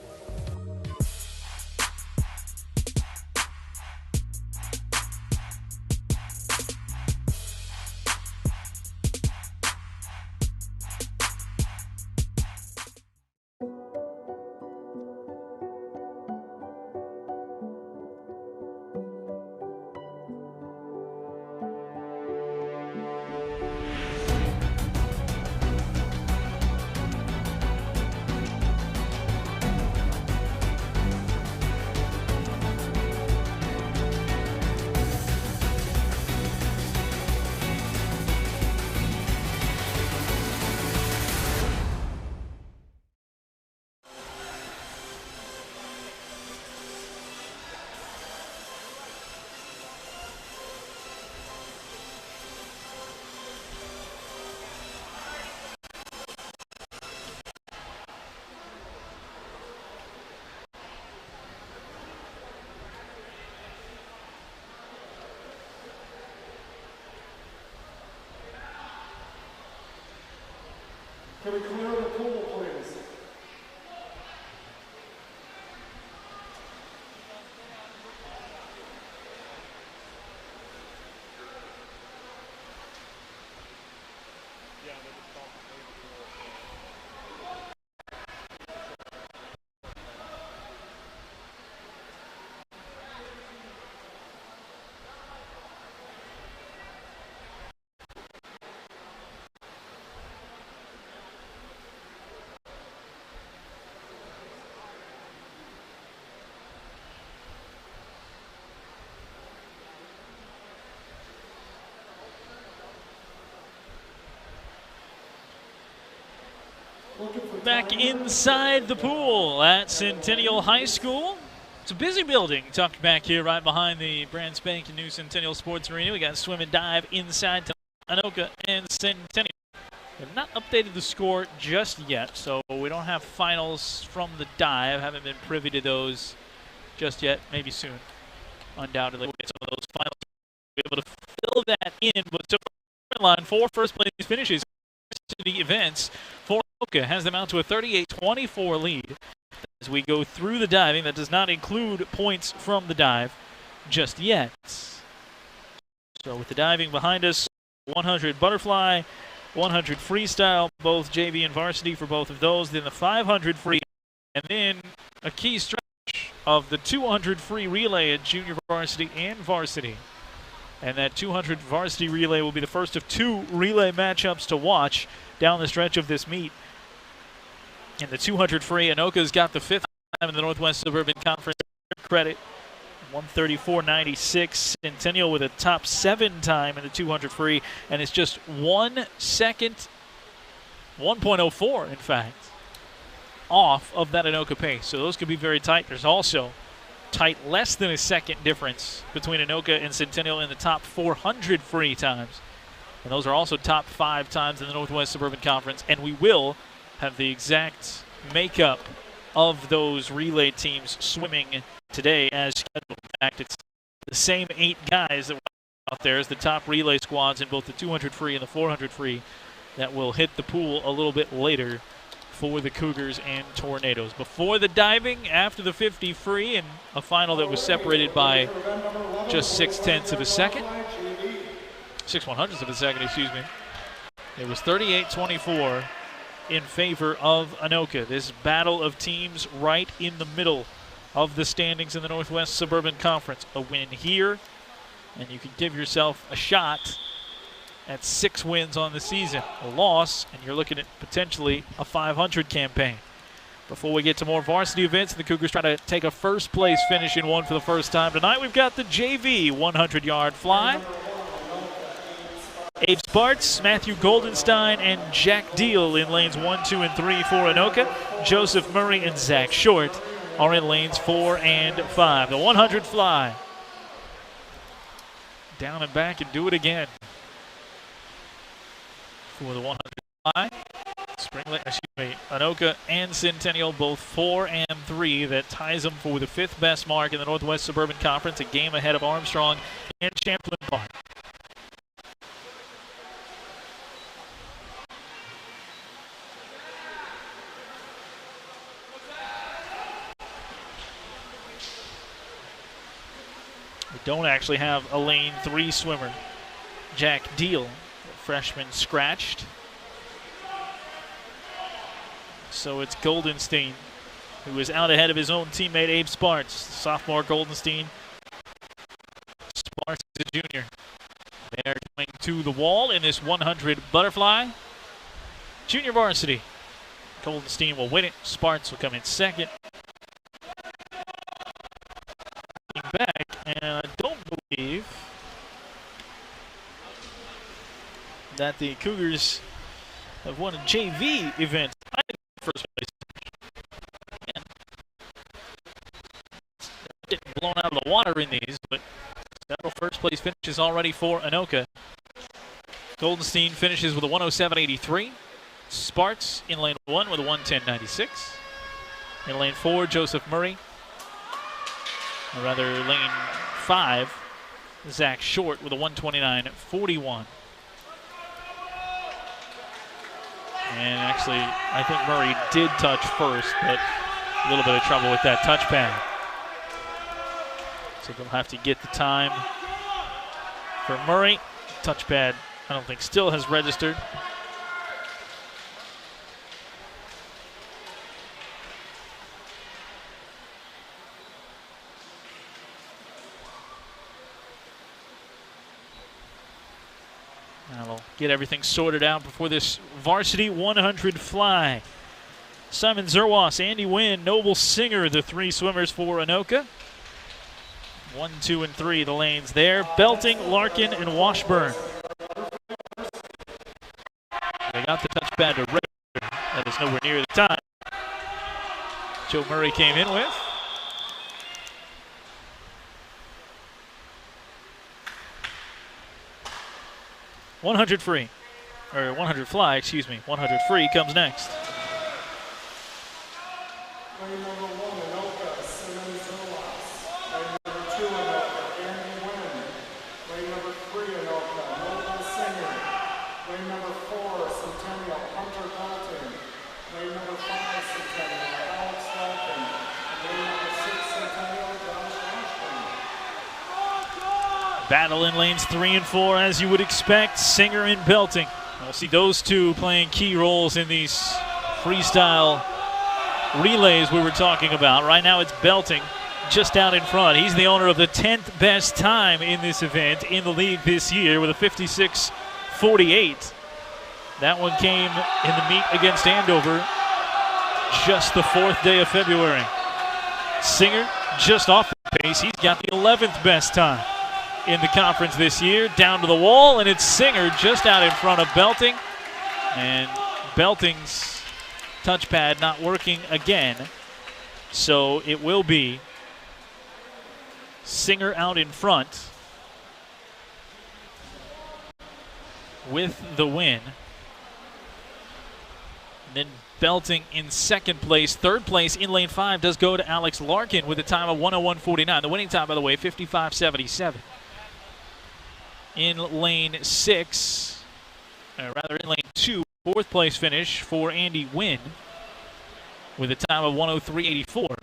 Can we clear the pool, please? Back inside the pool at Centennial High School. It's a busy building tucked back here right behind the brand spanking new Centennial Sports Arena. We got swim and dive inside to Anoka and Centennial. They've not updated the score just yet, so we don't have finals from the dive. Haven't been privy to those just yet. Maybe soon. Undoubtedly, we'll get some of those finals. We'll be able to fill that in. But so line for first place finishes to the events for Anoka has them out to a 38-24 lead. As we go through the diving, that does not include points from the dive just yet. So with the diving behind us, 100 butterfly, 100 freestyle, both JV and varsity for both of those, then the 500 free, and then a key stretch of the 200 free relay at junior varsity and varsity. And that 200 varsity relay will be the first of 2 relay matchups to watch down the stretch of this meet. In the 200 free, Anoka's got the 5th time in the Northwest Suburban Conference credit, 134.96. Centennial with a top 7 time in the 200 free, and it's just 1 second, 1.04 in fact, off of that Anoka pace. So those could be very tight. There's also tight less than a second difference between Anoka and Centennial in the top 400 free times. And those are also top 5 times in the Northwest Suburban Conference, and we will have the exact makeup of those relay teams swimming today as scheduled. In fact, it's the same 8 guys that were out there as the top relay squads in both the 200 free and the 400 free that will hit the pool a little bit later for the Cougars and Tornadoes. Before the diving, after the 50 free, and a final that was separated by just 6/10 of a second. 6/100 of a second, excuse me. It was 38-24 in favor of Anoka. This battle of teams right in the middle of the standings in the Northwest Suburban Conference. A win here, and you can give yourself a shot at 6 wins on the season. A loss, and you're looking at potentially a 500 campaign. Before we get to more varsity events, the Cougars try to take a first place finish in one for the first time tonight. We've got the JV 100-yard fly. Abe Sparts, Matthew Goldenstein, and Jack Deal in lanes 1, 2, and 3 for Anoka. Joseph Murray and Zach Short are in lanes 4 and 5. The 100 fly. Down and back and do it again. For the 100 fly. Anoka and Centennial both 4 and 3. That ties them for the 5th best mark in the Northwest Suburban Conference, a game ahead of Armstrong and Champlain Park. We don't actually have a lane 3 swimmer. Jack Deal, freshman, scratched. So it's Goldenstein, who is out ahead of his own teammate Abe Sparts. Sophomore Goldenstein. Sparts is a junior. They're going to the wall in this 100 butterfly. Junior varsity. Goldenstein will win it. Sparts will come in second. Back, and I don't believe that the Cougars have won a JV event. First place. Again, getting blown out of the water in these, but several first place finishes already for Anoka. Goldenstein finishes with a 107.83. Sparts in lane 1 with a 110.96. In lane 4, Joseph Murray. Or rather, lane 5, Zach Short with a 129.41. And actually, I think Murray did touch first, but a little bit of trouble with that touchpad. So they'll have to get the time for Murray. Touchpad, I don't think, still has registered. That'll get everything sorted out before this varsity 100 fly. Simon Zerwas, Andy Wynn, Noble Singer, the 3 swimmers for Anoka. 1, 2, and 3, the lanes there. Belting, Larkin, and Washburn. They got the touchpad to register. That is That's nowhere near the time Joe Murray came in with. $100 free, or 100 fly, excuse me. 100 free comes next. Lane number 1, Anoka, Lane number 2, Anoka, Andy Wynn. Lane number 3, Anoka, Noble Singer. Lane number 4, Centennial, Hunter Belton. Lane number 5, Centennial, Alex Larkin. Lane number 6, Centennial, Josh Washburn. Battle in lanes 3 and 4, as you would expect. Singer and Belting. We'll see those two playing key roles in these freestyle relays we were talking about. Right now it's Belting just out in front. He's the owner of the 10th best time in this event in the league this year with a 56.48. That one came in the meet against Andover just the 4th day of February. Singer just off the pace. He's got the 11th best time in the conference this year. Down to the wall, and it's Singer just out in front of Belting. And Belting's touchpad not working again. So it will be Singer out in front with the win. And then Belting in second place. Third place in lane 5 does go to Alex Larkin with a time of 101.49. The winning time, by the way, 55.77. In lane 6, rather in lane 2, fourth place finish for Andy Wynn with a time of 103.84.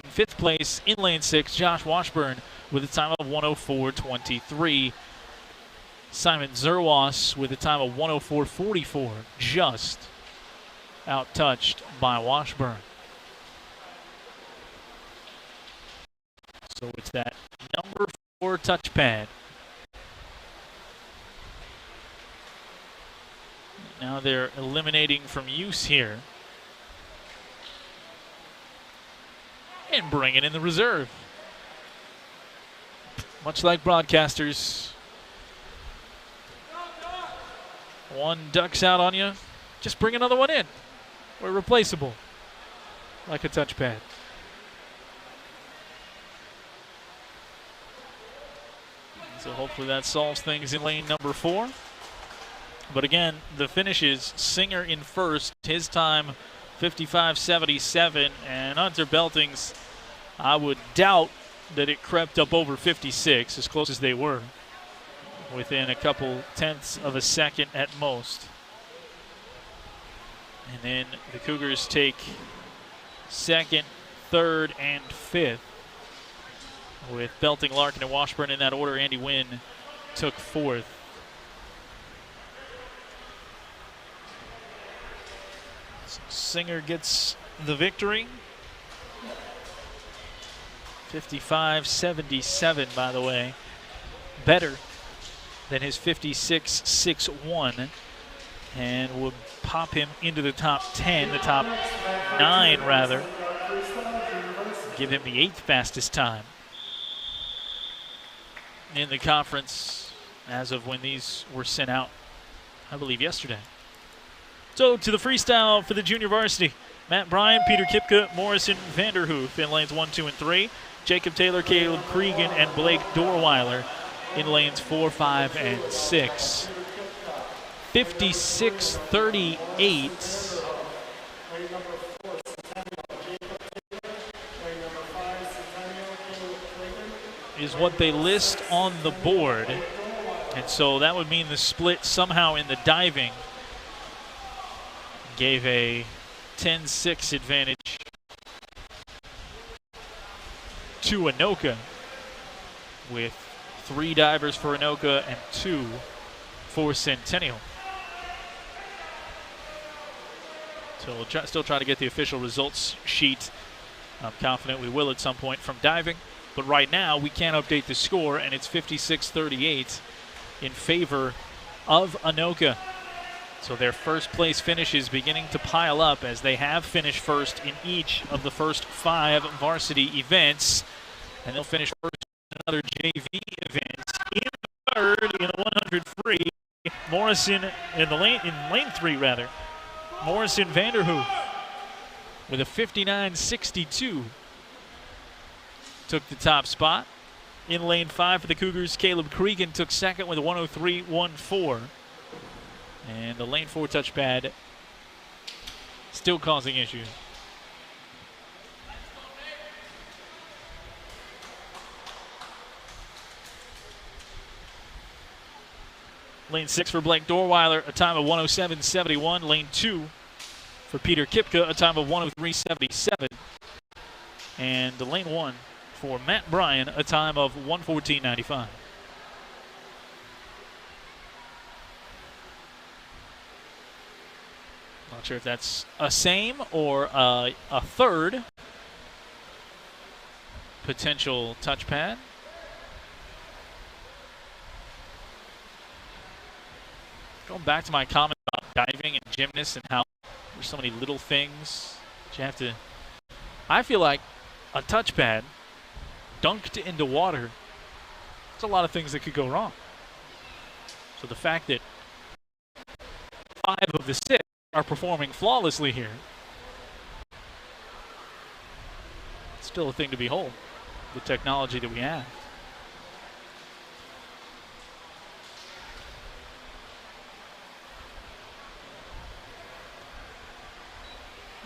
In fifth place in lane 6, Josh Washburn with a time of 104.23. Simon Zerwas with a time of 104.44, just out-touched by Washburn. So it's that number 4 touchpad. Now they're eliminating from use here and bringing in the reserve. Much like broadcasters, one ducks out on you, just bring another one in. We're replaceable, like a touchpad. So hopefully that solves things in lane number 4. But again, the finish is Singer in first. His time, 55.77. And Hunter Belting's, I would doubt that it crept up over 56, as close as they were, within a couple tenths of a second at most. And then the Cougars take second, third, and fifth, with Belting, Larkin, and Washburn in that order. Andy Wynn took fourth. Singer gets the victory. 55.77, by the way. Better than his 56.61, and would pop him into the top 10, the top 9 rather. Give him the 8th fastest time in the conference as of when these were sent out, I believe, yesterday. So to the freestyle for the junior varsity. Matt Bryan, Peter Kipka, Morrison Vanderhoof in lanes 1, 2, and 3. Jacob Taylor, Caleb Cregan, and Blake Dorweiler in lanes 4, 5, and 6. 56.38. Is what they list on the board. And so that would mean the split somehow in the diving gave a 10-6 advantage to Anoka, with 3 divers for Anoka and 2 for Centennial. So we'll still try to get the official results sheet. I'm confident we will at some point from diving. But right now, we can't update the score, and it's 56-38 in favor of Anoka. So their first place finish is beginning to pile up, as they have finished first in each of the first 5 varsity events. And they'll finish first in another JV event. In third in the 100 free, Morrison in lane 3 rather. Morrison Vanderhoof with a 59.62 took the top spot. In lane 5 for the Cougars, Caleb Cregan took second with a 103.14. And the lane 4 touchpad still causing issues. Lane 6 for Blake Dorweiler, a time of 107.71. Lane 2 for Peter Kipka, a time of 103.77. And the lane 1 for Matt Bryan, a time of 114.95. Not sure if that's a same or a third potential touchpad. Going back to my comment about diving and gymnasts and how there's so many little things that you have to. I feel like a touchpad dunked into water, there's a lot of things that could go wrong. So the fact that 5 of the 6 are performing flawlessly here, it's still a thing to behold, the technology that we have.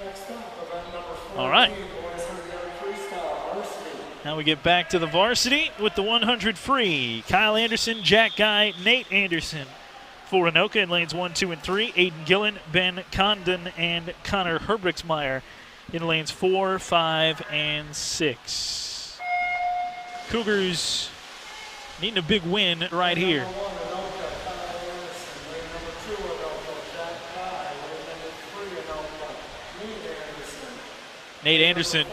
Next up, event number 14, All right. boys 100-yard freestyle, Varsity. Now we get back to the varsity with the 100 free. Kyle Anderson, Jack Guy, Nate Anderson for Anoka in lanes 1, 2, and 3. Aiden Gillen, Ben Condon, and Connor Herbrixmeyer in lanes 4, 5, and 6. Cougars needing a big win right here. Lane number 1, Anoka, Kyle Anderson. Lane number 2, Anoka, Jack Guy. Lane number 3, Anoka, Nate Anderson. Nate Anderson,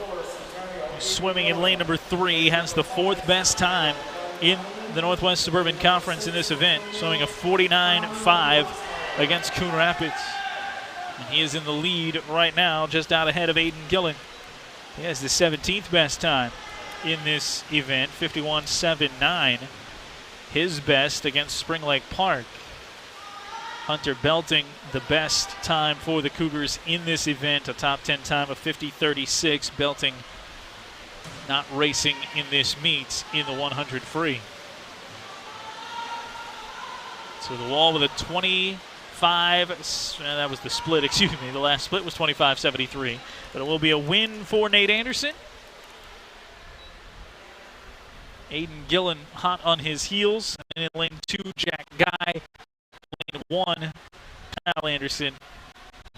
swimming in lane number 3, has the 4th best time in the Northwest Suburban Conference in this event, swimming a 49.5 against Coon Rapids. And he is in the lead right now, just out ahead of Aiden Gillen. He has the 17th best time in this event, 51.79. His best against Spring Lake Park. Hunter Belting, the best time for the Cougars in this event, a top 10 time of 50.36. Belting not racing in this meet in the 100 free. So the wall with a 25, that was the split, excuse me. The last split was 25.73. But it will be a win for Nate Anderson. Aiden Gillen hot on his heels. And in lane 2, Jack Guy. Lane 1, Kyle Anderson.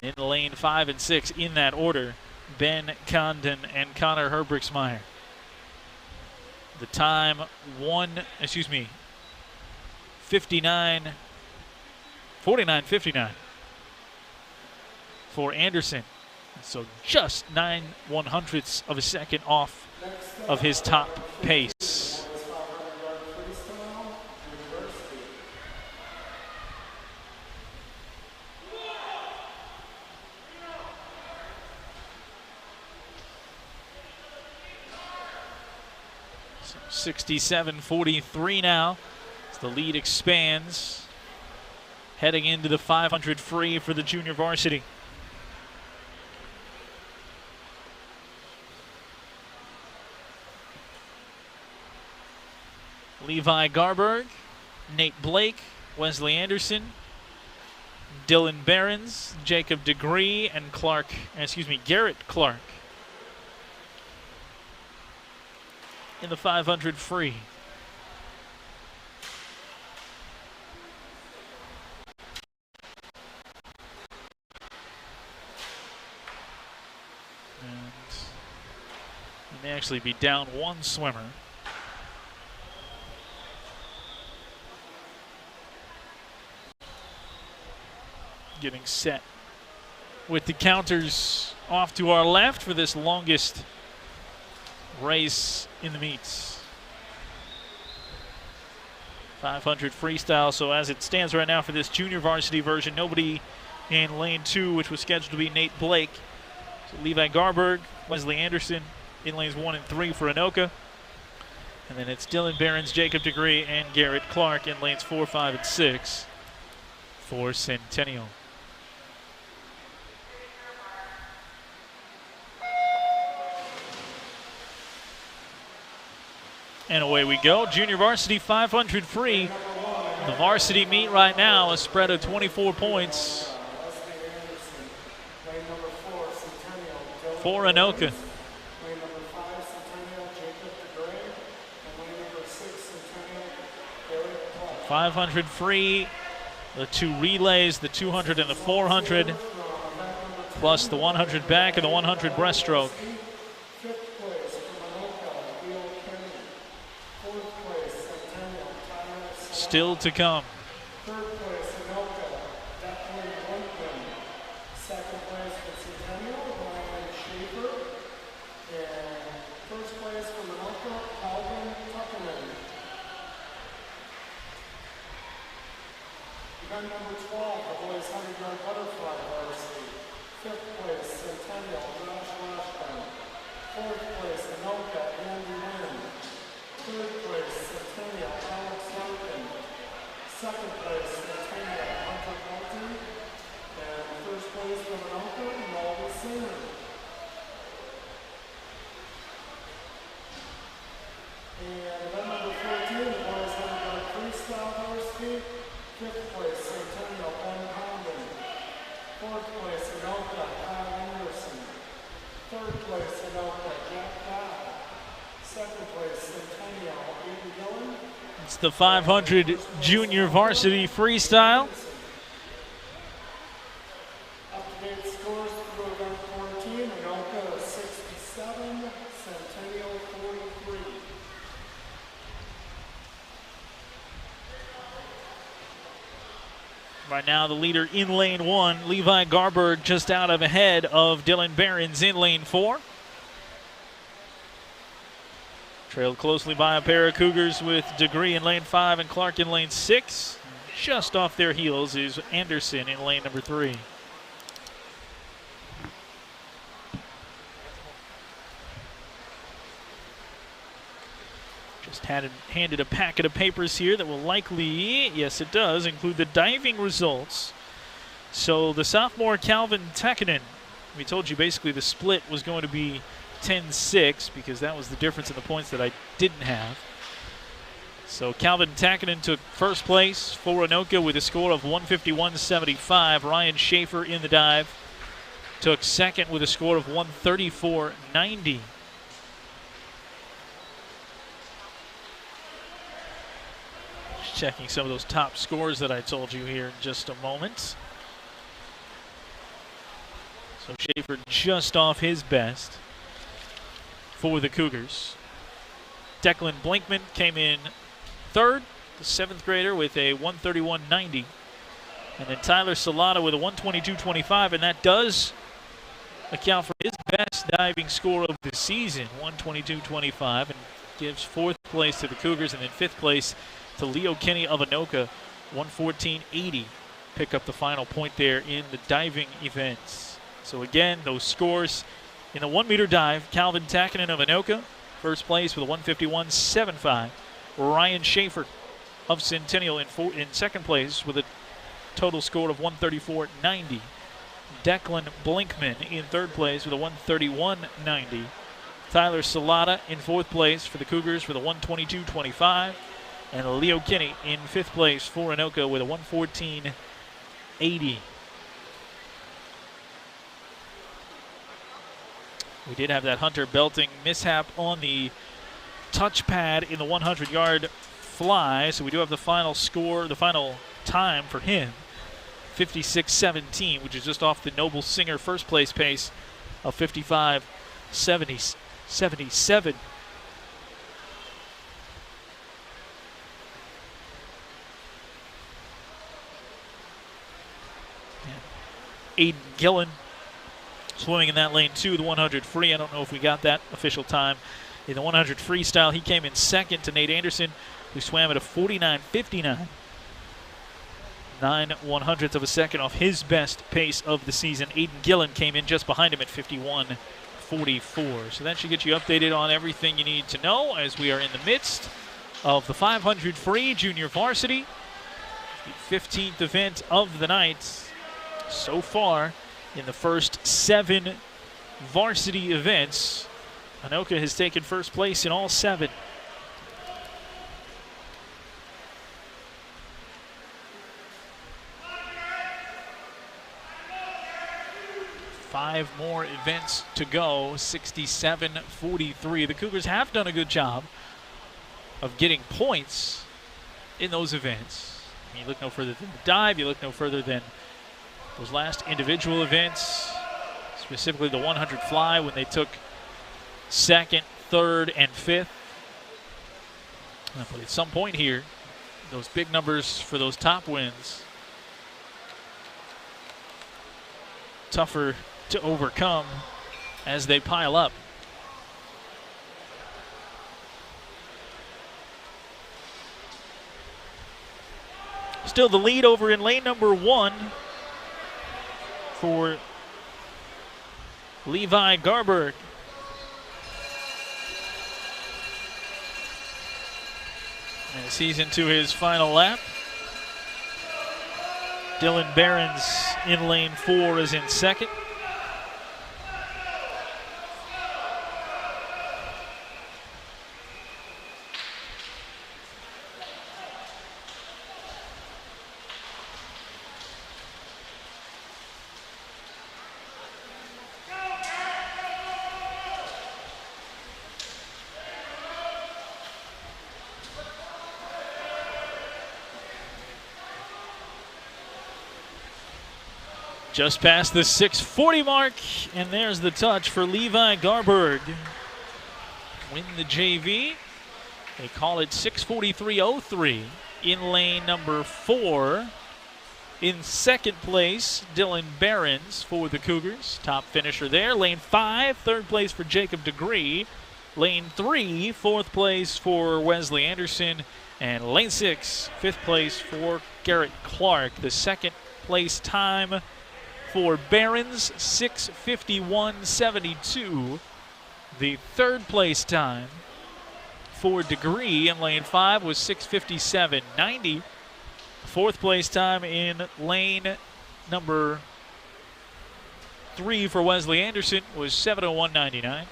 In lane 5 and 6, in that order, Ben Condon and Connor Herbrixmeyer. The time 49.59 for Anderson. So just 9/100ths of a second off of his top pace. 67-43 now as the lead expands, heading into the 500 free for the junior varsity. Levi Garberg, Nate Blake, Wesley Anderson, Dylan Behrens, Jacob Degree, and Garrett Clark in the 500 free. And he may actually be down one swimmer. Getting set with the counters off to our left for this longest race in the meets. 500 freestyle, so as it stands right now for this junior varsity version, nobody in lane 2, which was scheduled to be Nate Blake. So Levi Garberg, Wesley Anderson in lanes 1 and 3 for Anoka. And then it's Dylan Behrens, Jacob Degree, and Garrett Clark in lanes 4, 5, and 6 for Centennial. And away we go. Junior varsity 500 free. The varsity meet right now, a spread of 24 points for Anoka. 500 free, the 2 relays, the 200 and the 400, plus the 100 back and the 100 breaststroke. Still to come. Third place, Anoka, second place for Centennial, Ryan Schaefer. And first place for Anoka, Calvin Tuckerman. Event number 12, the boys 100-yard butterfly varsity. Fifth place, Centennial, Josh Washburn. Fourth place, Anoka, Andy Wynn. Third place, Centennial, Alex Larkin. Second place, Centennial, Hunter Belton. And first place from Anoka, Malva Singer. And event number 14, the boys 100-yard freestyle varsity. Fifth place, Centennial, Ben Condon. Fourth place, Anoka, Kyle Anderson. Third place, Anoka, Jack Dow. Second place, Centennial, Aiden Gillen. It's the 500 junior varsity freestyle. Up-to-date scores for event 14, Anoka 67, Centennial 43. Right now, the leader in lane 1, Levi Garberg, just out of ahead of Dylan Behrens in lane 4. Trailed closely by a pair of Cougars with Degree in lane 5 and Clark in lane 6. Just off their heels is Anderson in lane number 3. Just handed a packet of papers here that will likely, yes it does, include the diving results. So the sophomore Calvin Tekkanen, we told you basically the split was going to be 10-6 because that was the difference in the points that I didn't have. So Calvin Tekkanen took first place for Anoka with a score of 151.75. Ryan Schaefer in the dive took second with a score of 134.90. Just checking some of those top scores that I told you here in just a moment. So Schaefer just off his best for the Cougars. Declan Blinkman came in third, the 7th grader, with a 131.90. And then Tyler Salata with a 122.25, and that does account for his best diving score of the season, 122.25, and gives 4th place to the Cougars, and then 5th place to Leo Kinney of Anoka, 114.80. Pick up the final point there in the diving events. So again, those scores in the 1-meter dive, Calvin Tekkanen of Anoka, first place with a 151.75. Ryan Schaefer of Centennial in second place with a total score of 134.90. Declan Blinkman in third place with a 131.90. Tyler Salata in 4th place for the Cougars with a 122.25. And Leo Kinney in 5th place for Anoka with a 114.80. We did have that Hunter Belting mishap on the touchpad in the 100-yard fly, so we do have the final score, the final time for him, 56.17, which is just off the Noble Singer first place pace of 55.77. Aiden Gillen swimming in that lane 2, the 100 free. I don't know if we got that official time. In the 100 freestyle, he came in second to Nate Anderson, who swam at a 49.59. 9/100th of a second off his best pace of the season. Aiden Gillen came in just behind him at 51.44. So that should get you updated on everything you need to know as we are in the midst of the 500 free junior varsity, the 15th event of the night. So far, in the first 7 varsity events, Anoka has taken first place in all 7. 5 more events to go, 67-43. The Cougars have done a good job of getting points in those events. You look no further than the dive, you look no further than those last individual events, specifically the 100 fly when they took 2nd, 3rd, and 5th. But at some point here, those big numbers for those top wins, tougher to overcome as they pile up. Still the lead over in lane number 1 for Levi Garberg. As he's into his final lap. Dylan Behrens in lane 4 is in 2nd. Just past the 6:40 mark, and there's the touch for Levi Garberg. Win the JV. They call it 6:43.03 in lane number 4. In 2nd place, Dylan Behrens for the Cougars. Top finisher there. Lane 5, 3rd place for Jacob DeGree. Lane 3, 4th place for Wesley Anderson. And lane 6, 5th place for Garrett Clark. The 2nd place time for Behrens, 6:51.72. The 3rd place time for DeGree in lane 5 was 6:57.90. 4th place time in lane number 3 for Wesley Anderson was 7:01.99.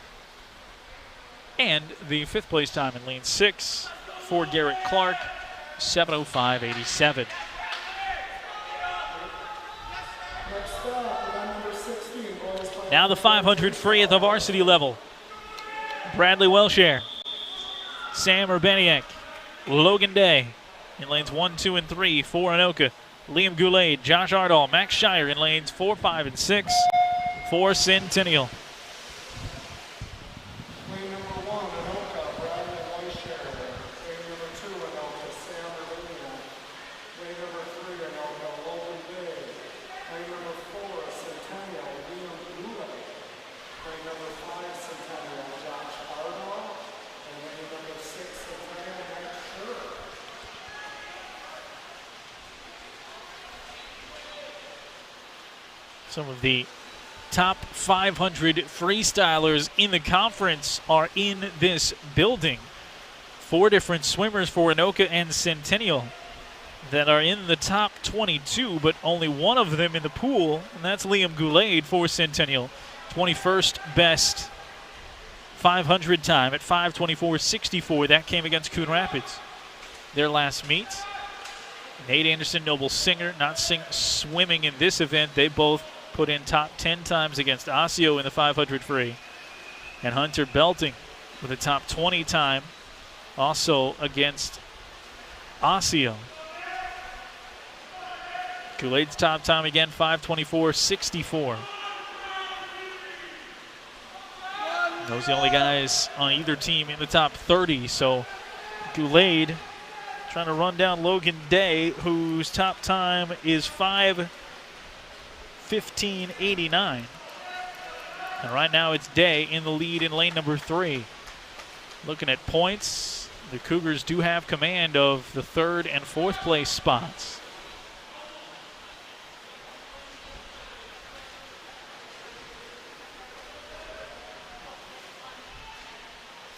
And the 5th place time in lane 6 for Garrett Clark, 7:05.87. Now the 500 free at the varsity level. Bradley Welshare, Sam Urbaniak, Logan Day in lanes 1, 2, and 3 for Anoka. Liam Goulet, Josh Ardall, Max Shire in lanes 4, 5, and 6 for Centennial. Lane number 1, Anoka, Bradley Welshare. Lane number 2, Anoka, Sam Urbaniak. Lane number 3, Anoka, Logan Day. Lane number 4, Centennial, Liam Goulet. Lane number 5, Centennial, Josh Ardall. And lane number 6, Centennial, Max Shire. Some of the top 500 freestylers in the conference are in this building. 4 different swimmers for Anoka and Centennial that are in the top 22, but only one of them in the pool, and that's Liam Goulet for Centennial. 21st best 500 time at 5:24.64. That came against Coon Rapids, their last meet. Nate Anderson, Noble Singer, not swimming in this event. They both put in top 10 times against Osseo in the 500 free. And Hunter Belting with a top 20 time also against Osseo. Goulet's top time again, 5:24.64. Those are the only guys on either team in the top 30. So Goulet trying to run down Logan Day, whose top time is 5:15.89. And right now it's Day in the lead in lane number 3. Looking at points, the Cougars do have command of the 3rd and 4th place spots.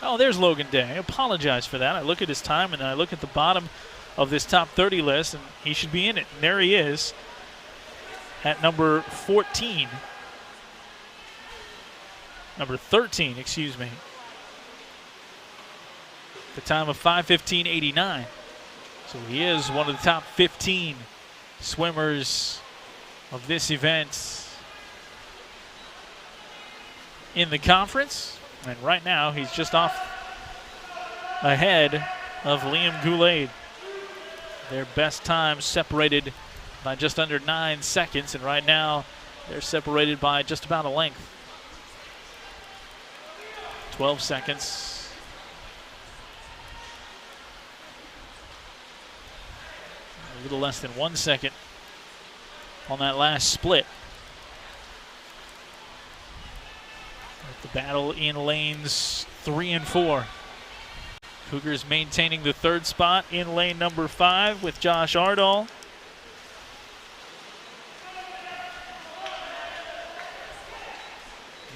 Oh, there's Logan Day. I apologize for that. I look at his time and I look at the bottom of this top 30 list, and he should be in it. And there he is at number 14. Number 13, excuse me. The time of 5:15.89. So he is one of the top 15 swimmers of this event. in the conference. And right now, he's just off ahead of Liam Goulet. Their best time separated by just under 9 seconds, and right now they're separated by just about a length. 12 seconds. A little less than 1 second on that last split. The battle in lanes 3 and 4. Cougars maintaining the third spot in lane number 5 with Josh Ardall.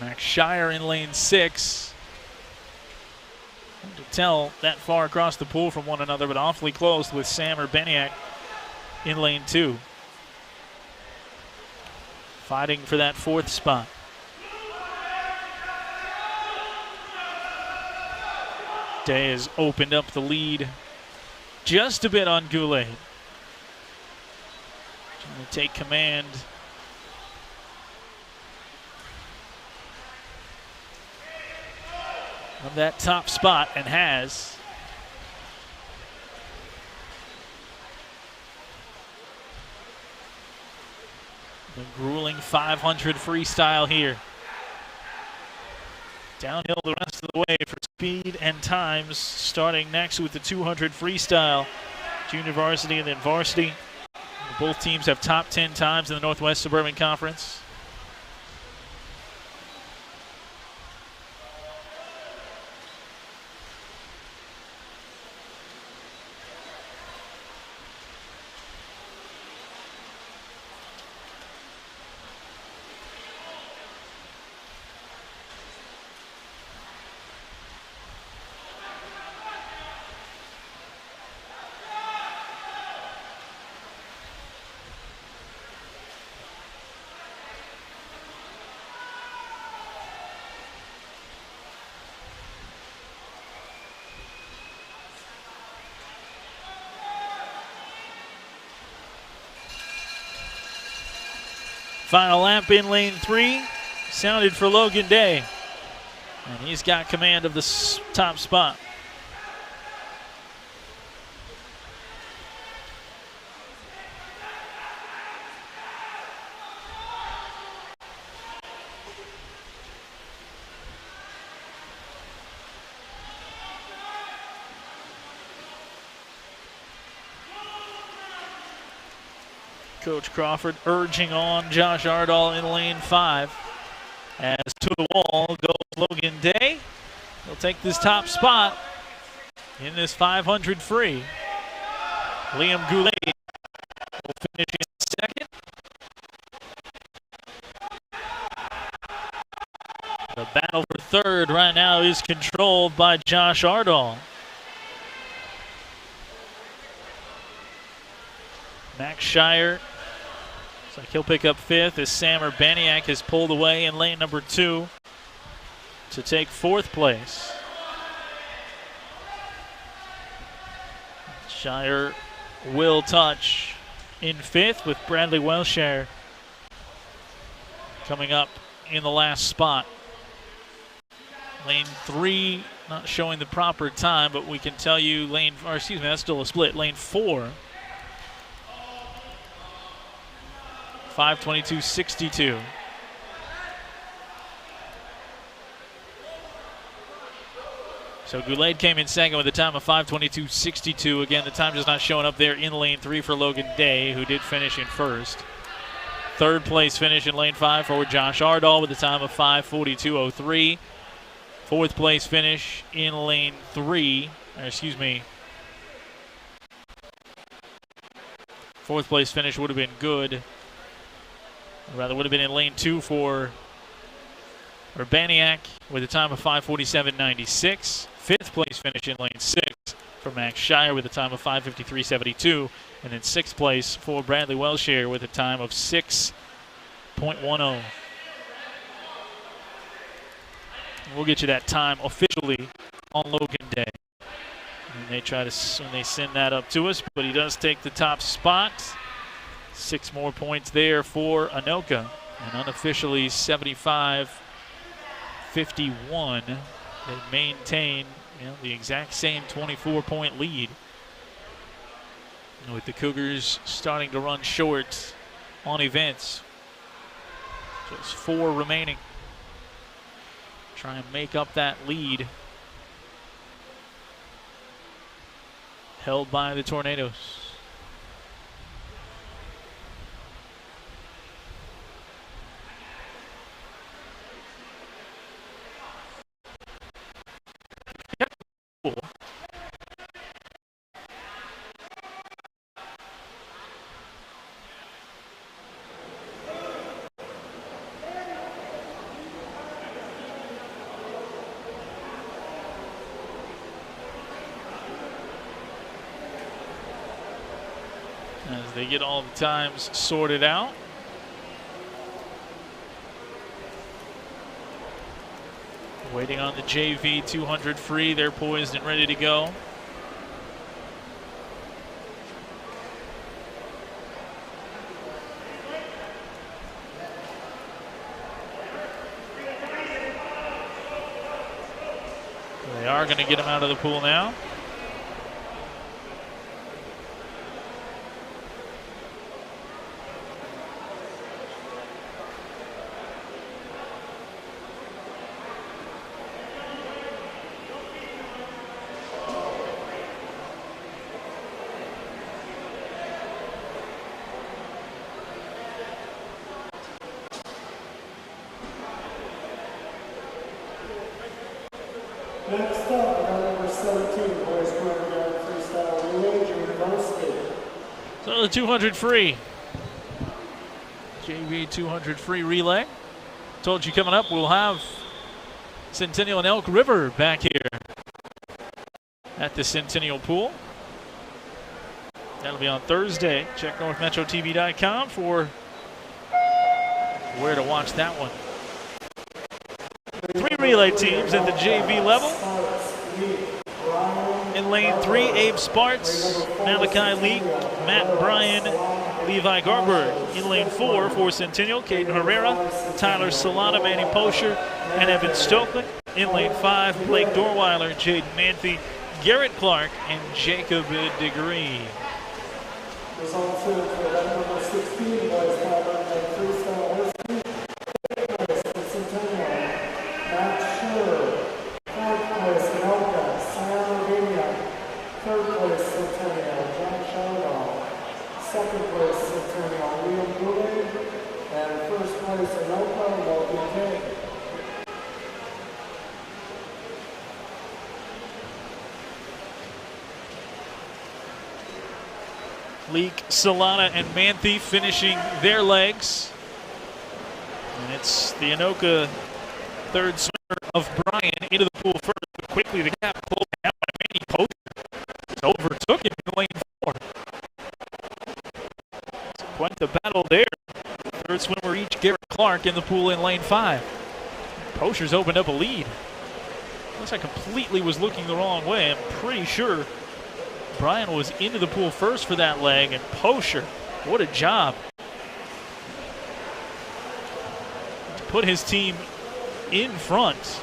Max Shire in lane 6. Hard to tell that far across the pool from one another, but awfully close with Sam Urbaniak in lane 2. Fighting for that 4th spot. Day has opened up the lead just a bit on Goulet. Trying to take command of that top spot, and has. The grueling 500 freestyle here. Downhill the rest of the way for speed and times, starting next with the 200 freestyle. Junior varsity and then varsity. Both teams have top 10 times in the Northwest Suburban Conference. Final lap in lane 3, sounded for Logan Day, and he's got command of the top spot. Coach Crawford urging on Josh Ardall in lane 5. As to the wall goes Logan Day. He'll take this top spot in this 500 free. Liam Goulet will finish in second. The battle for third right now is controlled by Josh Ardall. Max Shire, looks like he'll pick up 5th as Sam Urbaniak has pulled away in lane number 2 to take 4th place. Shire will touch in 5th with Bradley Welshire coming up in the last spot. Lane 3 not showing the proper time, but we can tell you that's still a split. Lane 4. 5:22.62. So Goulet came in second with a time of 5:22.62. Again, the time just not showing up there in lane 3 for Logan Day, who did finish in first. Third place finish in lane 5 for Josh Ardall with a time of 5:42.03. Fourth place finish in lane 3. Fourth place finish would have been good. Or rather, would have been in lane 2 for Urbaniak with a time of 5:47.96. Fifth place finish in lane 6 for Max Shire with a time of 5:53.72. And then sixth place for Bradley Welshire with a time of 6.10. We'll get you that time officially on Logan Day. And they send that up to us, but he does take the top spot. 6 more points there for Anoka. And unofficially 75-30 51. They maintain the exact same 24-point lead. With the Cougars starting to run short on events. Just 4 remaining. Try and make up that lead. Held by the Tornadoes. As they get all the times sorted out. Waiting on the JV 200 free. They're poised and ready to go. They are going to get him out of the pool now. Next up, we got number 17, boys going down freestyle relay, junior varsity. So the 200 free. JV 200 free relay. Told you coming up we'll have Centennial and Elk River back here at the Centennial pool. That'll be on Thursday. Check NorthMetroTV.com for where to watch that one. 3 relay teams at the JV level. In lane 3, Abe Sparts, Malachi Leak, Matt Bryan, Levi Garber. In lane 4 for Centennial, Caden Herrera, Tyler Salata, Manny Posher, and Evan Stokeland. In lane 5, Blake Dorweiler, Jaden Manthe, Garrett Clark, and Jacob DeGree. Results for number 16, boys Tyler and freestyle Varsity. Centennial, Matt Schur. 4th place, Anoka, Sam Urbania. 3rd place, Centennial, John Shardoff. 2nd place, Centennial, Liam Goulet. And 1st place, Anoka, Logan Kay. Leak, Solana, and Manthe finishing their legs. And it's the Anoka third swimmer of Bryan into the pool first. But quickly the gap closed out by Manny Posher. Just overtook him in lane 4. So quite the battle there. Third swimmer each, Garrett Clark in the pool in lane 5. Posher's opened up a lead. Unless I completely was looking the wrong way, I'm pretty sure Bryan was into the pool first for that leg, and Posher, what a job. To put his team in front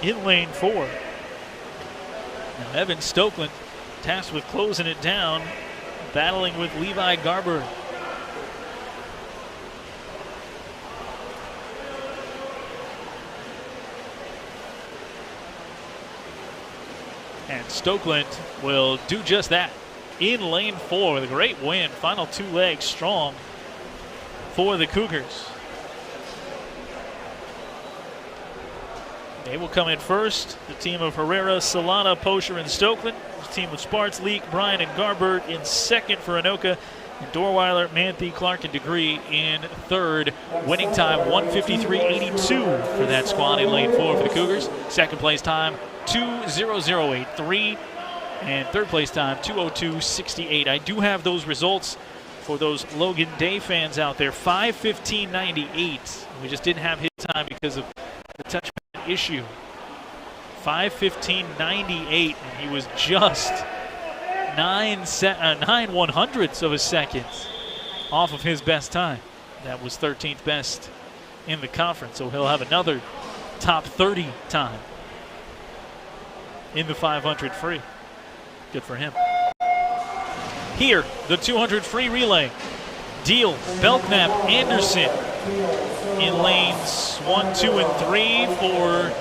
in lane 4. Now Evan Stokeland tasked with closing it down, battling with Levi Garber. And Stokeland will do just that in lane 4 with a great win. Final 2 legs strong for the Cougars. They will come in first. The team of Herrera, Solana, Posher, and Stokeland. The team of Sparts, Leak, Bryan, and Garber in second for Anoka. And Dorweiler, Manthe, Clark, and DeGree in third. Winning time 153.82 for that squad in lane 4 for the Cougars. Second place time 2:00.83, and third place time 2:02.68. I do have those results for those Logan Day fans out there. 5:15.98. We just didn't have his time because of the touch issue. 5:15.98, and he was just 9/100ths of a second off of his best time. That was 13th best in the conference, so he'll have another top 30 time in the 500 free. Good for him. Here, the 200 free relay. Deal, Belknap, Anderson in lanes 1, 2, and 3 for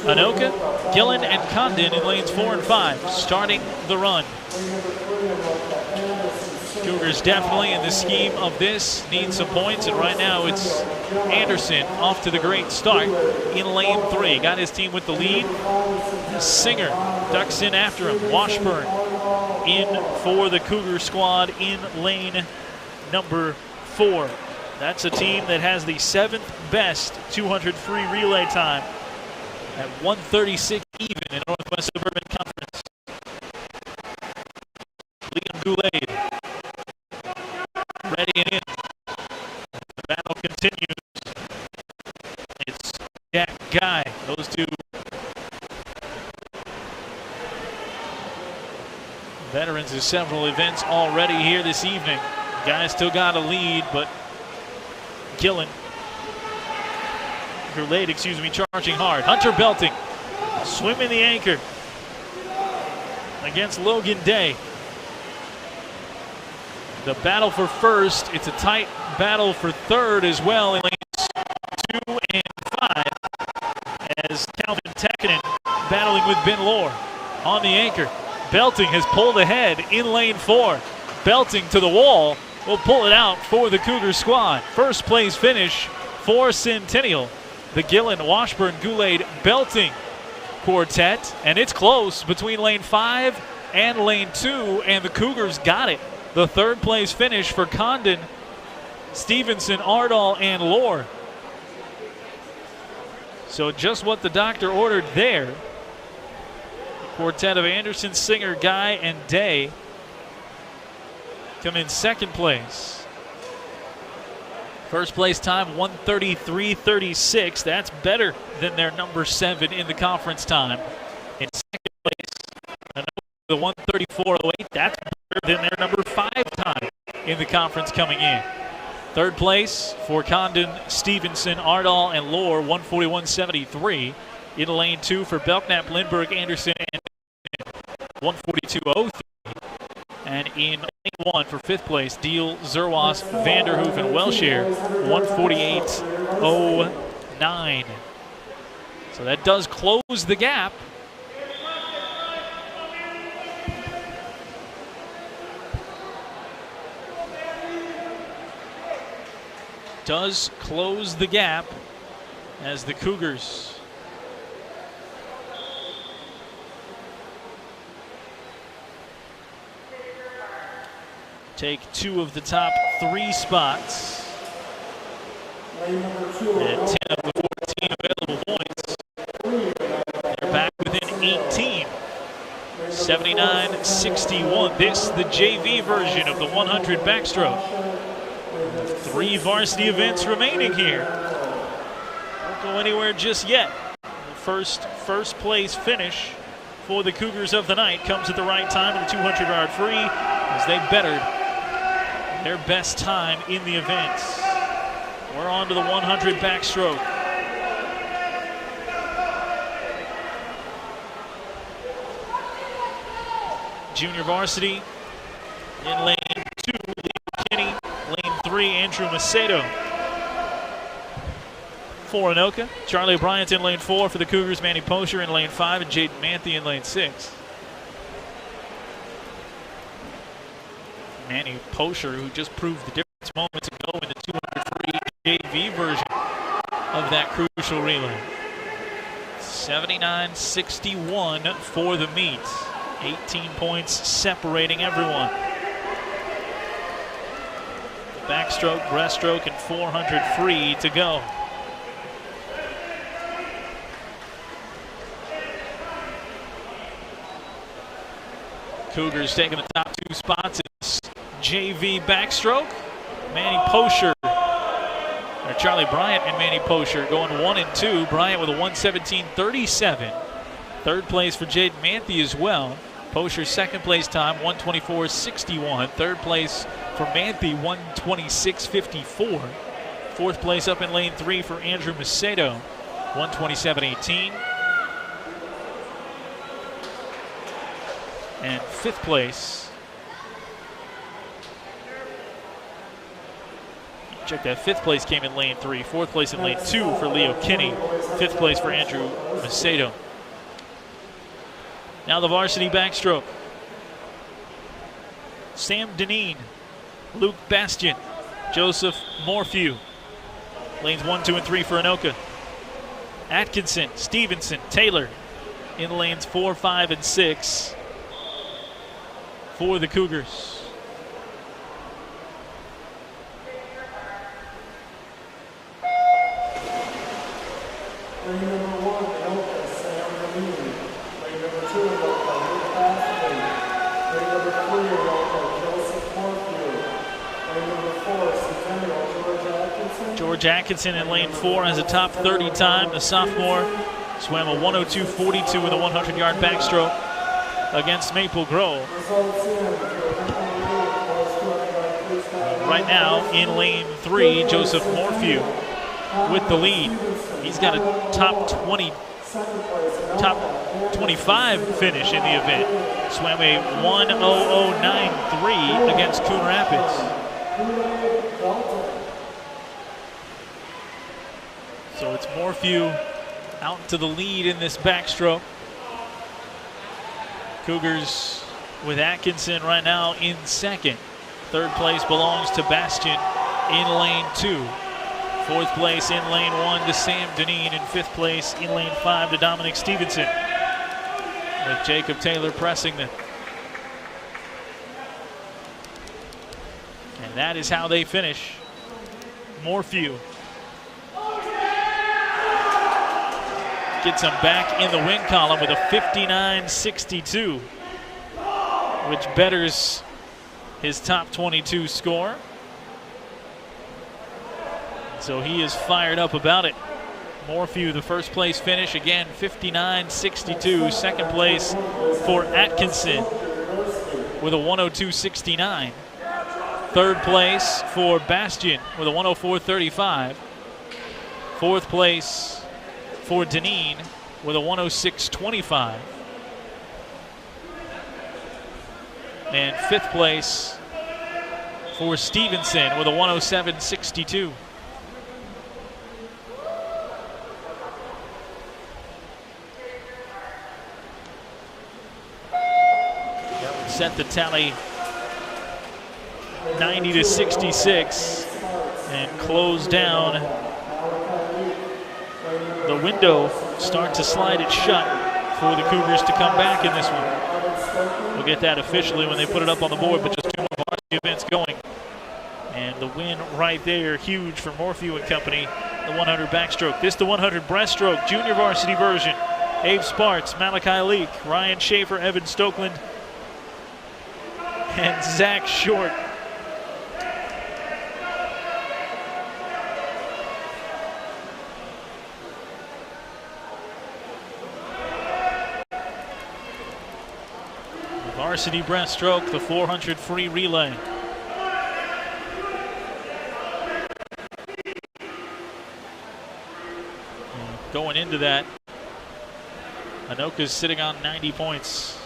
Anoka, Gillen, and Condon in lanes 4 and 5, starting the run. Cougars definitely in the scheme of this need some points, and right now it's Anderson off to the great start in lane 3. Got his team with the lead. Singer ducks in after him. Washburn in for the Cougar squad in lane number 4. That's a team that has the 7th best 200 free relay time at 1:36 even in Northwest Suburban Conference. Liam Goulet ready and in. The battle continues. It's Jack Guy. Those two veterans of several events already here this evening. Guy still got a lead, but Goulet, charging hard. Hunter Belting swimming the anchor against Logan Day. The battle for first. It's a tight battle for third as well in lanes 2 and 5 as Calvin Tekkanen battling with Ben Lohr on the anchor. Belting has pulled ahead in lane 4. Belting to the wall will pull it out for the Cougar squad. First place finish for Centennial. The Gillen, Washburn, Goulet, Belting quartet. And it's close between lane 5 and lane 2, and the Cougars got it. The third place finish for Condon, Stevenson, Ardall, and Lohr. So just what the doctor ordered there. Quartet of Anderson, Singer, Guy, and Day come in second place. First place time 1:33.36. That's better than their number 7 in the conference time. In second place, the 1:34.08. That's better than their number 5 time in the conference coming in. Third place for Condon, Stevenson, Ardall, and Lohr, 141.73. In lane 2 for Belknap, Lindbergh, Anderson, and 142.03. And in lane 1 for 5th place, Deal, Zerwas, Vanderhoof, and Welshire, 148.09. So that does close the gap. Does close the gap as the Cougars take 2 of the top 3 spots at 10 of the 14 available points. They're back within 18. 79-61. This, the JV version of the 100 backstroke. 3 varsity events remaining here. Won't go anywhere just yet. The first place finish for the Cougars of the night comes at the right time of the 200-yard free as they bettered their best time in the events. We're on to the 100 backstroke. Junior varsity in lane 2, Lee McKinney. Lane 3, Andrew Macedo. For Anoka, Charlie Bryant in lane 4 for the Cougars, Manny Posher in lane 5, and Jaden Manthe in lane 6. Manny Posher, who just proved the difference moments ago in the 200 free JV version of that crucial relay. 79-61 for the meet. 18 points separating everyone. Backstroke, breaststroke, and 400 free to go. Cougars taking the top 2 spots in this JV backstroke. Manny Posher, or Charlie Bryant and Manny Posher going 1 and 2. Bryant with a 117.37. Third place for Jaden Manthe as well. Posher's second place time, 124.61. Third place for Manthe, 126.54. Fourth place up in lane 3 for Andrew Macedo. 127.18. And 5th place. Check that. 5th place came in lane 3. 4th place in lane 2 for Leo Kinney. 5th place for Andrew Macedo. Now the varsity backstroke. Sam Deneen, Luke Bastian, Joseph Morphew. Lanes 1, 2, and 3 for Anoka. Atkinson, Stevenson, Taylor in lanes 4, 5, and 6 for the Cougars. Lane number 1, Anoka, Sam Deneen. Lane number 2, Anoka, Luke Bastian. Lane number 3, Anoka, Joseph Morphew. Lane number 4, Centennial, George Atkinson. George Atkinson in lane 4 has a top 30 time. The sophomore swam a 102.42 with a 100-yard backstroke against Maple Grove. Right now in lane 3, Joseph Morphew with the lead. He's got a top 25 finish in the event. Swam a 1:00.93 against Coon Rapids. So it's Morphew out to the lead in this backstroke. Cougars with Atkinson right now in 2nd. 3rd place belongs to Bastian in lane 2. 4th place in lane 1 to Sam Deneen, and 5th place in lane 5 to Dominic Stevenson, with Jacob Taylor pressing them. And that is how they finish. Morphew gets him back in the win column with a 59.62, which betters his top 22 score. So he is fired up about it. Morphew, the 1st place finish, again 59.62. 2nd place for Atkinson with a 102.69. 3rd place for Bastian with a 104.35. 4th place for Deneen with a 106.25. And 5th place for Stevenson with a 107.62. Set the tally 90-66 and close down the window. Start to slide it shut for the Cougars to come back in this one. We'll get that officially when they put it up on the board, but just 2 more varsity events going. And the win right there, huge for Morphew and company, the 100 backstroke. This the 100 breaststroke, junior varsity version. Abe Sparts, Malachi Leak, Ryan Schaefer, Evan Stokeland, and Zach Short. The varsity breaststroke, the 400 free relay. And going into that, Anoka's sitting on 90 points.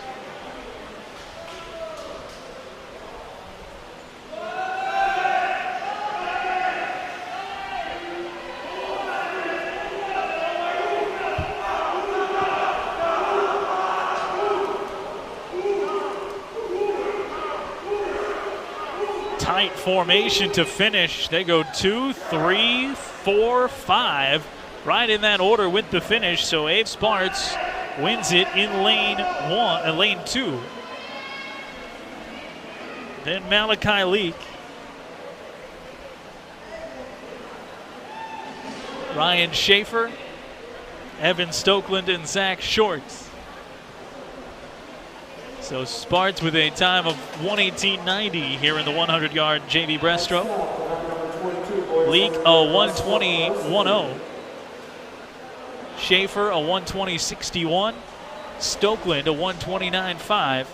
Tight formation to finish. They go 2, 3, 4, 5, right in that order with the finish. So Abe Sparts wins it in lane 2. Then Malachi Leak, Ryan Schaefer, Evan Stokeland, and Zach Short. So Sparts with a time of 118.90 here in the 100-yard JV breaststroke. Leak a 120.10. Schaefer a 120.61. Stokeland a 129.5.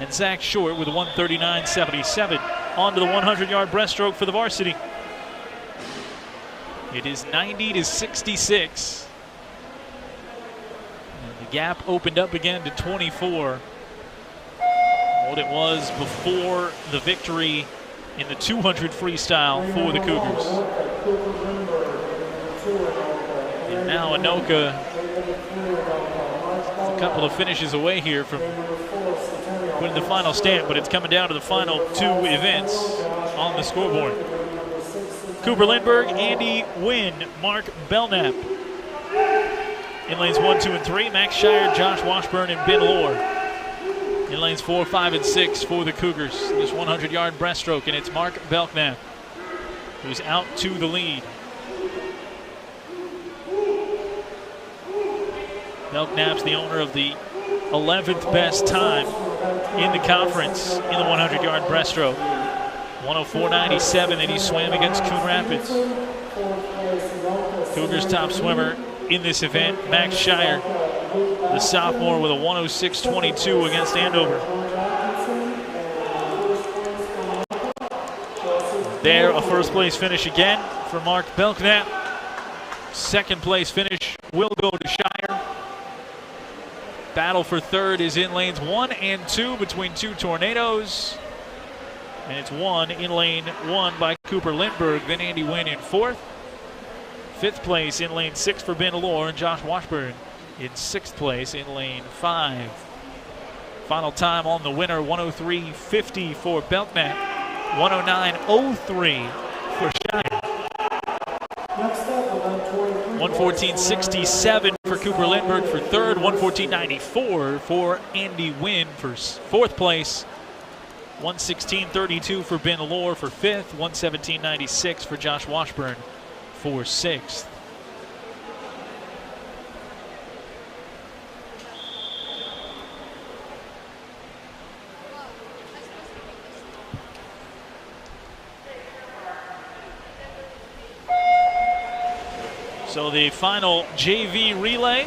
And Zach Short with a 139.77. On to the 100-yard breaststroke for the varsity. It is 90-66. gap opened up again to 24. What it was before the victory in the 200 freestyle for the Cougars. And now Anoka, a couple of finishes away here from putting the final stamp, but it's coming down to the final 2 events on the scoreboard. Cooper Lindbergh, Andy Wynn, Mark Belknap. In lanes 1, 2, and 3, Max Shire, Josh Washburn, and Ben Lohr. In lanes 4, 5, and 6 for the Cougars. This 100-yard breaststroke, and it's Mark Belknap who's out to the lead. Belknap's the owner of the 11th best time in the conference in the 100-yard breaststroke. 104.97 that he swam against Coon Rapids. Cougars top swimmer in this event, Max Shire, the sophomore, with a 106.22 against Andover. There, a first place finish again for Mark Belknap. Second place finish will go to Shire. Battle for third is in lanes 1 and 2 between 2 tornadoes. And it's 1 in lane 1 by Cooper Lindbergh, then Andy Wynn in 4th. 5th place in lane 6 for Ben Lohr, and Josh Washburn in 6th place in lane 5. Final time on the winner, 103.50 for Belknap, 109.03 for Shire. 114.67 for Cooper Lindbergh for third, 114.94 for Andy Wynn for 4th place, 116.32 for Ben Lohr for 5th, 117.96 for Josh Washburn for 6th. So the final JV relay.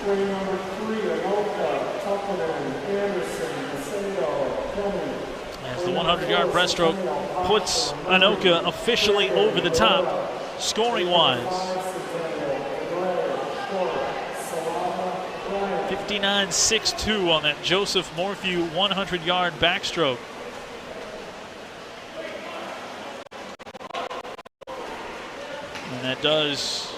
As the 100-yard breaststroke puts Anoka officially over the top, scoring-wise. 59.62 on that Joseph Morphew 100-yard backstroke. And that does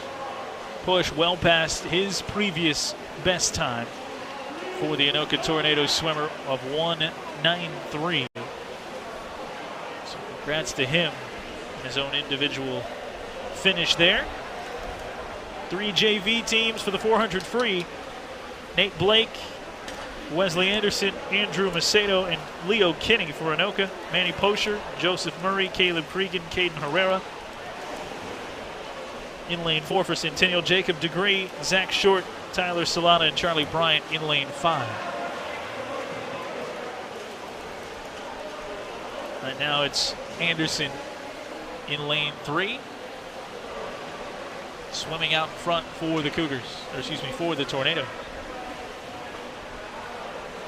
push well past his previous best time for the Anoka Tornado swimmer of 1:93. So congrats to him and his own individual finish there. 3 JV teams for the 400 free. Nate Blake, Wesley Anderson, Andrew Macedo, and Leo Kinney for Anoka. Manny Posher, Joseph Murray, Caleb Cregan, Caden Herrera. In lane 4 for Centennial, Jacob Degree, Zach Short, Tyler Solana, and Charlie Bryant in lane 5. Right now it's Anderson in lane 3. Swimming out in front for the Cougars, or excuse me, for the Tornado.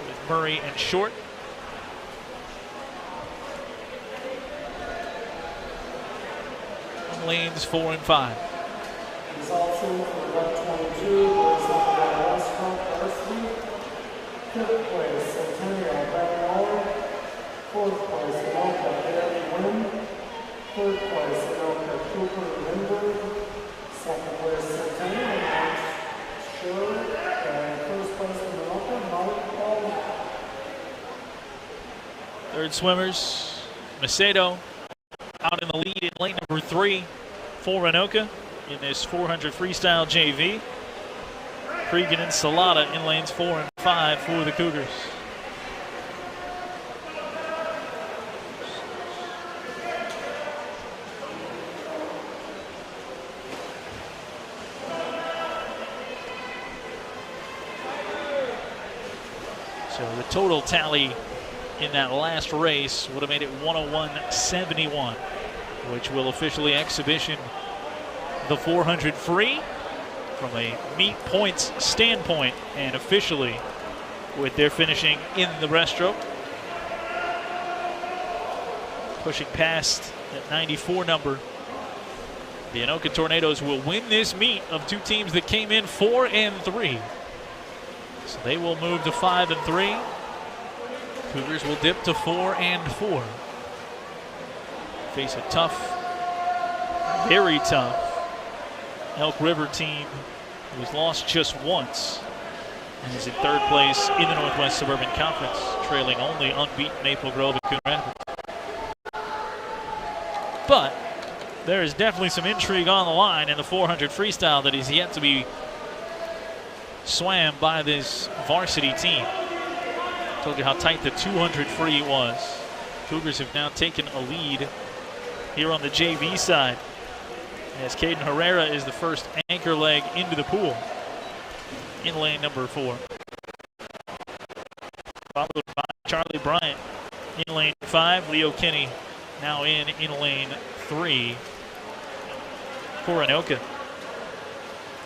With Murray and Short. Lanes 4 and 5. Also for 122, Breaststroke, Varsity. 5th place, Centennial, Backstroke. 4th place, Anoka, Andy Wynn. 3rd place, Anoka, Cooper Lindbergh. 2nd place, Centennial, Max Shire. And 1st place, Anoka, Mark Belknap. Third swimmers, Macedo out in the lead in lane number 3 for Anoka in this 400 freestyle JV. Cregan and Salata in lanes 4 and 5 for the Cougars. So the total tally in that last race would have made it 101.71, which will officially exhibition the 400 free from a meet points standpoint, and officially with their finishing in the breaststroke. Pushing past that 94 number, the Anoka Tornadoes will win this meet of 2 teams that came in 4 and 3. So they will move to 5 and 3. Cougars will dip to 4 and 4. Face a tough, very tough Elk River team who's lost just once and is in 3rd place in the Northwest Suburban Conference, trailing only unbeaten Maple Grove and Coon Rapids. But there is definitely some intrigue on the line in the 400 freestyle that is yet to be swam by this varsity team. Told you how tight the 200 free was. Cougars have now taken a lead here on the JV side, as Caden Herrera is the first anchor leg into the pool in lane number 4. Followed by Charlie Bryant in lane 5. Leo Kinney now in lane 3 for Anoka.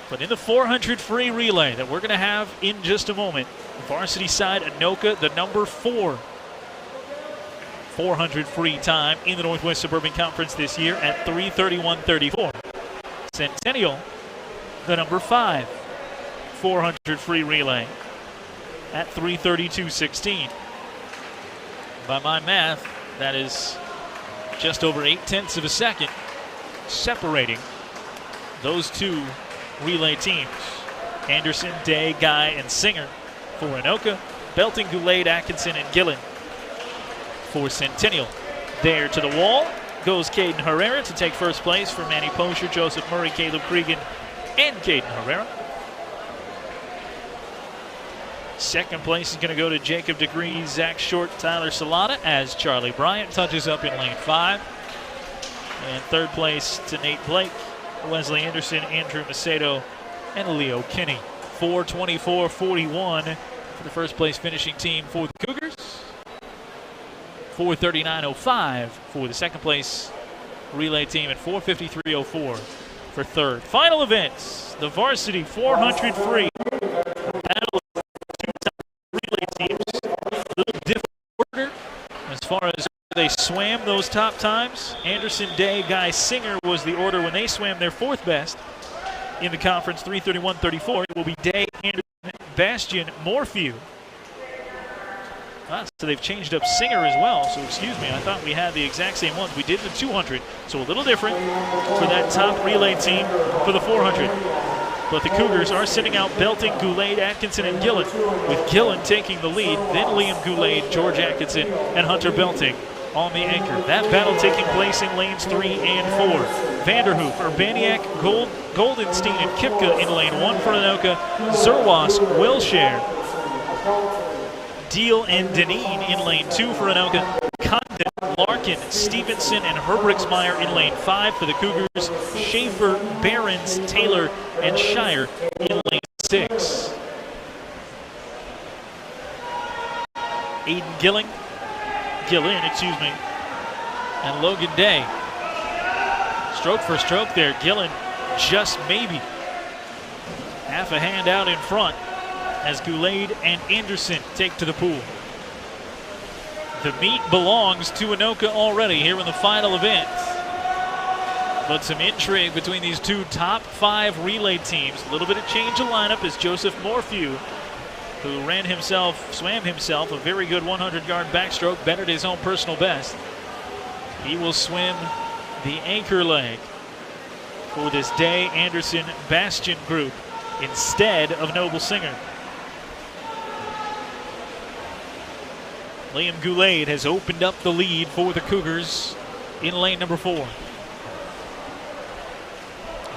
But in the 400 free relay that we're going to have in just a moment, varsity side Anoka, the number 4 400 free time in the Northwest Suburban Conference this year at 3:31.34. Centennial, the number 5 400 free relay at 3:32.16. By my math, that is just over 0.8 of a second separating those two relay teams. Anderson, Day, Guy, and Singer for Anoka. Belting, Goulet, Atkinson, and Gillen for Centennial. There to the wall goes Caden Herrera to take first place for Manny Posher, Joseph Murray, Caleb Cregan, and Caden Herrera. Second place is going to go to Jacob DeGree, Zach Short, Tyler Salata as Charlie Bryant touches up in lane 5. And third place to Nate Blake, Wesley Anderson, Andrew Macedo, and Leo Kinney. 4:24.41 for the first place finishing team for the Cougars. 4:39.05 for the second place relay team, and 4:53.04 for third. Final events, the varsity 400 free battle of two top relay teams. A little different order as far as they swam those top times. Anderson, Day, Guy, Singer was the order when they swam their 4th best in the conference, 3:31.34. It will be Day, Anderson, Bastian, Morphew. So they've changed up Singer as well, so excuse me, I thought we had the exact same ones. We did the 200, so a little different for that top relay team for the 400. But the Cougars are sitting out Belting, Goulet, Atkinson, and Gillen, with Gillen taking the lead, then Liam Goulet, George Atkinson, and Hunter Belting on the anchor. That battle taking place in lanes 3 and 4. Vanderhoof, Urbaniak, Goldenstein, and Kipka in lane 1 for Anoka. Zerwas, Wilshire, Deal, and Deneen in lane 2 for Anoka. Condon, Larkin, Stevenson, and Herbrixmeyer in lane 5 for the Cougars. Schaefer, Behrens, Taylor, and Shire in lane 6. Aiden Gillen, and Logan Day. Stroke for stroke there. Gillen just maybe half a hand out in front as Goulet and Anderson take to the pool. The meet belongs to Anoka already here in the final event. But some intrigue between these two top 5 relay teams. A little bit of change of lineup as Joseph Morphew, who swam himself a very good 100-yard backstroke, bettered his own personal best. He will swim the anchor leg for this Day, Anderson, Bastian group instead of Noble Singer. Liam Goulet has opened up the lead for the Cougars in lane number 4.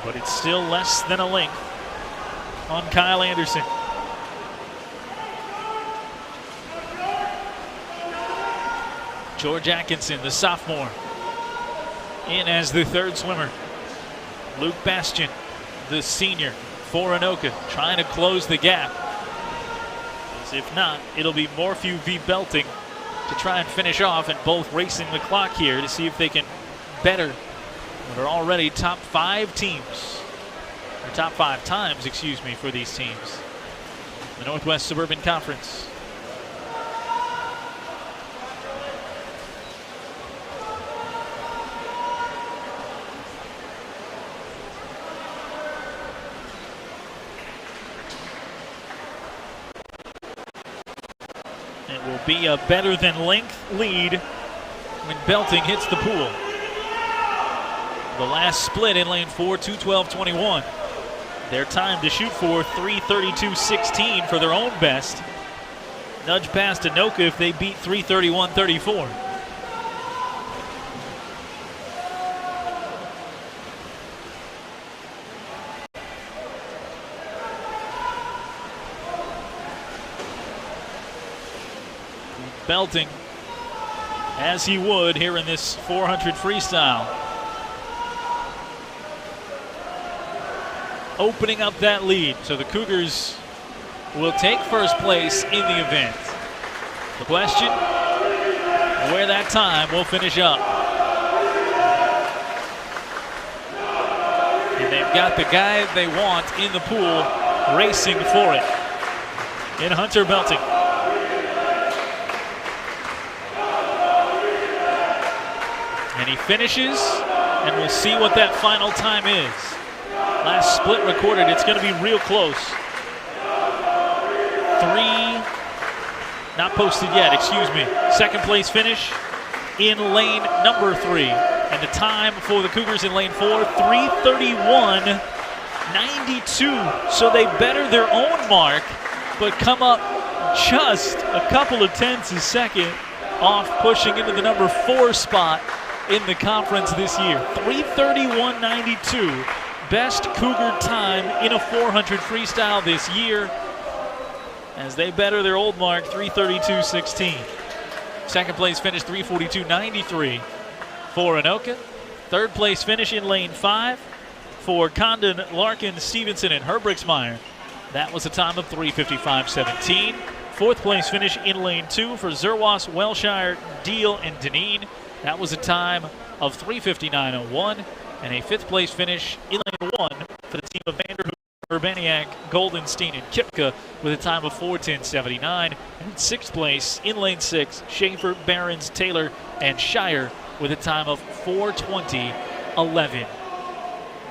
But it's still less than a length on Kyle Anderson. George Atkinson, the sophomore, in as the 3rd swimmer. Luke Bastian, the senior for Anoka, trying to close the gap. As if not, it'll be Morphew v. Belting to try and finish off, and both racing the clock here to see if they can better what are already top 5 teams, or top 5 times, excuse me, for these teams. The Northwest Suburban Conference. will be a better than length lead when Belting hits the pool. The last split in lane 4, 2:12.21. Their time to shoot for 3:32.16 for their own best. Nudge past Anoka if they beat 3:31.34. Belting, as he would here in this 400 freestyle. Opening up that lead, so the Cougars will take first place in the event. The question, where that time will finish up. And they've got the guy they want in the pool racing for it in Hunter Belting. And he finishes, and we'll see what that final time is. Last split recorded, it's going to be real close. 3, not posted yet, excuse me. Second place finish in lane number 3. And the time for the Cougars in lane 4, 3:31.92. So they better their own mark, but come up just a couple of tenths a second off pushing into the number 4 spot in the conference this year. 3:31.92. Best Cougar time in a 400 freestyle this year as they better their old mark, 3:32.16. Second place finish, 3:42.93 for Anoka. Third place finish in lane 5 for Condon, Larkin, Stevenson, and Herbrixmeyer. That was a time of 3:55.17. Fourth place finish in lane 2 for Zerwas, Welshire, Deal, and Deneen. That was a time of 3:59.01. And a fifth place finish in lane 1 for the team of Vanderhoof, Urbaniak, Goldenstein, and Kipka with a time of 4:10.79. And sixth place in lane 6, Schaefer, Barons, Taylor, and Shire with a time of 4:20.11.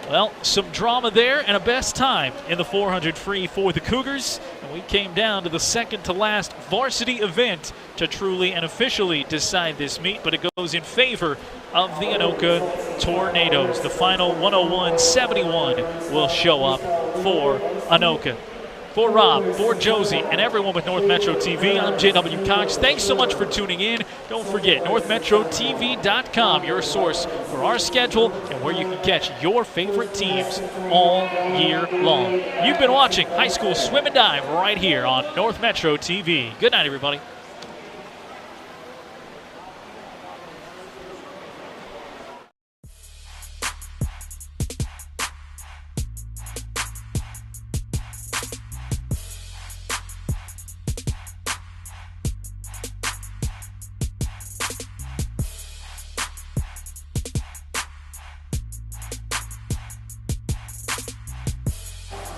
Well, some drama there and a best time in the 400 free for the Cougars. And we came down to the second to last varsity event to truly and officially decide this meet, but it goes in favor of the Anoka Tornadoes. The final 101.71 will show up for Anoka. For Rob, for Josie, and everyone with North Metro TV, I'm JW Cox. Thanks so much for tuning in. Don't forget, NorthMetroTV.com, your source for our schedule and where you can catch your favorite teams all year long. You've been watching High School Swim and Dive right here on North Metro TV. Good night, everybody.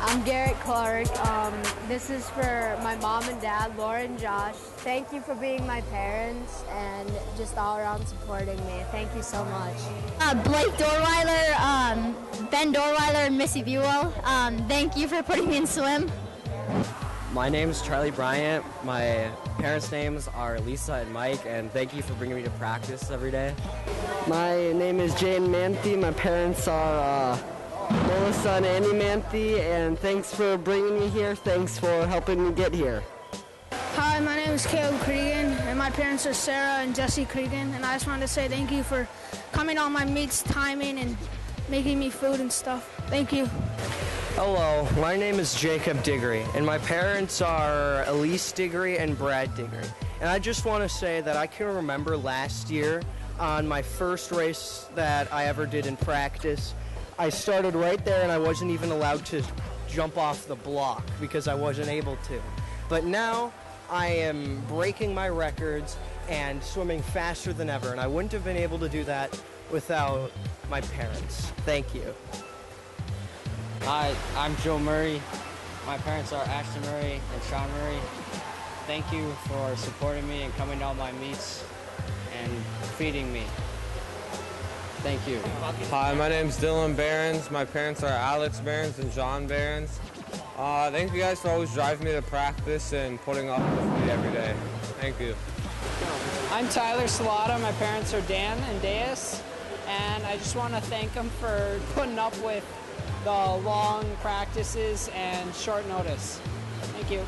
I'm Garrett Clark. This is for my mom and dad, Laura and Josh. Thank you for being my parents and just all around supporting me. Thank you so much. Blake Dorweiler, Ben Dorweiler, and Missy Buell. Thank you for putting me in swim. My name is Charlie Bryant. My parents' names are Lisa and Mike, and thank you for bringing me to practice every day. My name is Jane Manthe. My parents are Melissa and Annie Manthe, and thanks for bringing me here. Thanks for helping me get here. Hi, my name is Caleb Cregan, and my parents are Sarah and Jesse Cregan, and I just wanted to say thank you for coming to all my meets, timing, and making me food and stuff. Thank you. Hello, my name is Jacob Diggory, and my parents are Elise Diggory and Brad Diggory. And I just want to say that I can remember last year on my first race that I ever did in practice, I started right there and I wasn't even allowed to jump off the block because I wasn't able to. But now I am breaking my records and swimming faster than ever, and I wouldn't have been able to do that without my parents. Thank you. Hi, I'm Joe Murray. My parents are Ashton Murray and Sean Murray. Thank you for supporting me and coming to all my meets and feeding me. Thank you. Hi, my name's Dylan Barons. My parents are Alex Barons and John Barons. Thank you guys for always driving me to practice and putting up with me every day. Thank you. I'm Tyler Salata. My parents are Dan and Deus, and I just want to thank them for putting up with the long practices and short notice. Thank you.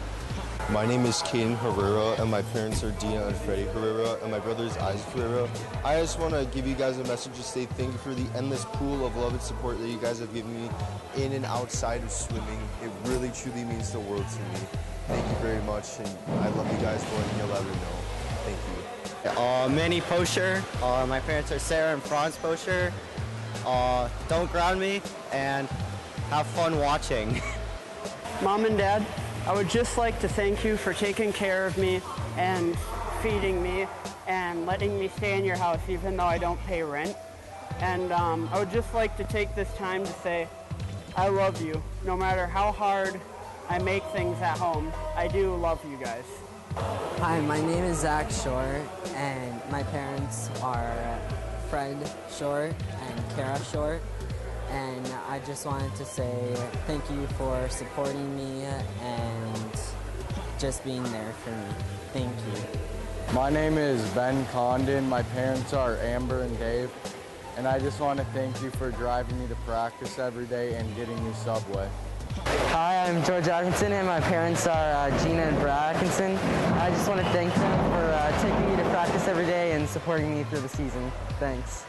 My name is Caden Herrera, and my parents are Dina and Freddie Herrera, and my brother is Isaac Herrera. I just want to give you guys a message to say thank you for the endless pool of love and support that you guys have given me in and outside of swimming. It really, truly means the world to me. Thank you very much, and I love you guys more than you'll ever know. Thank you. Manny Pocher. My parents are Sarah and Franz Pocher. Don't ground me, and have fun watching. Mom and Dad, I would just like to thank you for taking care of me and feeding me and letting me stay in your house even though I don't pay rent. And I would just like to take this time to say I love you. No matter how hard I make things at home, I do love you guys. Hi, my name is Zach Short, and my parents are Fred Short and Kara Short. And I just wanted to say thank you for supporting me and just being there for me. Thank you. My name is Ben Condon. My parents are Amber and Dave. And I just want to thank you for driving me to practice every day and getting me Subway. Hi, I'm George Atkinson, and my parents are Gina and Brad Atkinson. I just want to thank them for taking me to practice every day and supporting me through the season. Thanks.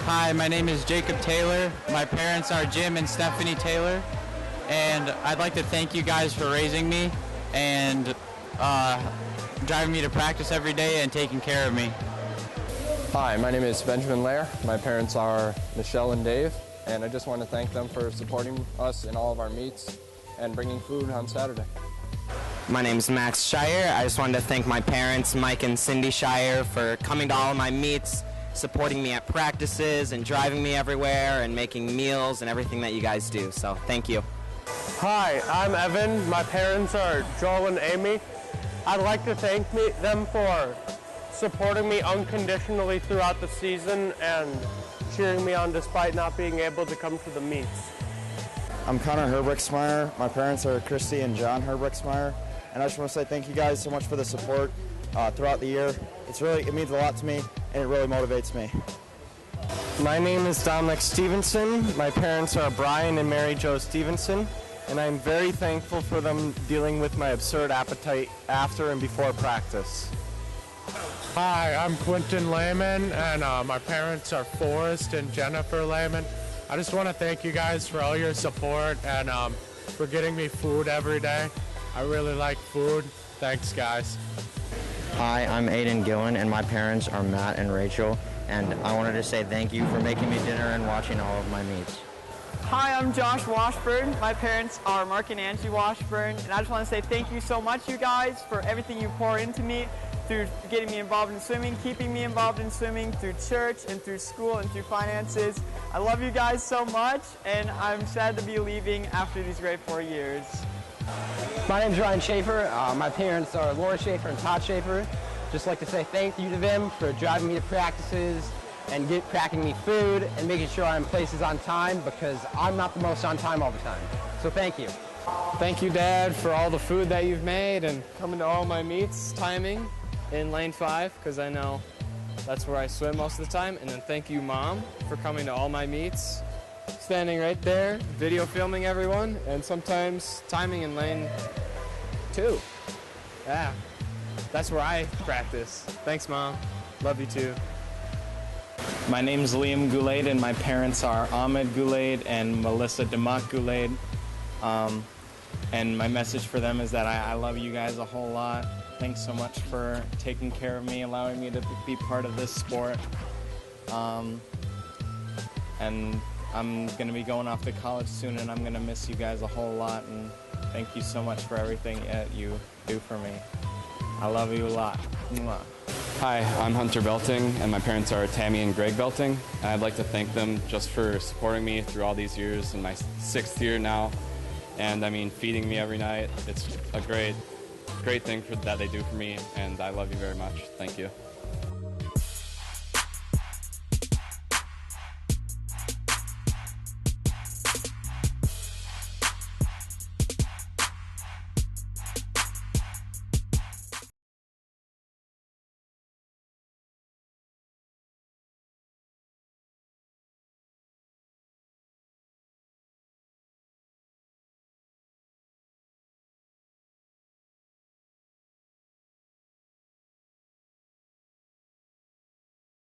Hi, my name is Jacob Taylor. My parents are Jim and Stephanie Taylor. And I'd like to thank you guys for raising me and driving me to practice every day and taking care of me. Hi, my name is Benjamin Lair. My parents are Michelle and Dave. And I just want to thank them for supporting us in all of our meets and bringing food on Saturday. My name's Max Shire. I just wanted to thank my parents, Mike and Cindy Shire, for coming to all of my meets, supporting me at practices and driving me everywhere and making meals and everything that you guys do. So thank you. Hi, I'm Evan. My parents are Joel and Amy. I'd like to thank them for supporting me unconditionally throughout the season and cheering me on despite not being able to come to the meets. I'm Connor Herbricksmeyer. My parents are Christy and John Herbricksmeyer. And I just want to say thank you guys so much for the support throughout the year. It means a lot to me, and it really motivates me. My name is Dominic Stevenson. My parents are Brian and Mary Jo Stevenson, and I'm very thankful for them dealing with my absurd appetite after and before practice. Hi, I'm Quentin Lehman, and my parents are Forrest and Jennifer Lehman. I just want to thank you guys for all your support and for getting me food every day. I really like food. Thanks, guys. Hi, I'm Aiden Gillen, and my parents are Matt and Rachel. And I wanted to say thank you for making me dinner and watching all of my meets. Hi, I'm Josh Washburn. My parents are Mark and Angie Washburn, and I just want to say thank you so much, you guys, for everything you pour into me through getting me involved in swimming, keeping me involved in swimming, through church and through school and through finances. I love you guys so much, and I'm sad to be leaving after these great 4 years. My name's Ryan Schaefer. My parents are Laura Schaefer and Todd Schaefer. Just like to say thank you to them for driving me to practices and cracking me food and making sure I'm places on time, because I'm not the most on time all the time. So thank you. Thank you, Dad, for all the food that you've made and coming to all my meets, timing in lane 5, because I know that's where I swim most of the time. And then thank you, Mom, for coming to all my meets, standing right there, video filming everyone, and sometimes timing in lane 2. Yeah, that's where I practice. Thanks, Mom. Love you too. My name's Liam Goulet, and my parents are Ahmed Goulet and Melissa Demak Goulet. And my message for them is that I love you guys a whole lot. Thanks so much for taking care of me, allowing me to be part of this sport. And I'm going to be going off to college soon, and I'm going to miss you guys a whole lot. And thank you so much for everything that you do for me. I love you a lot. Mwah. Hi, I'm Hunter Belting, and my parents are Tammy and Greg Belting. And I'd like to thank them just for supporting me through all these years, in my 6th year now. And I mean, feeding me every night. It's a great thing that they do for me, and I love you very much. Thank you.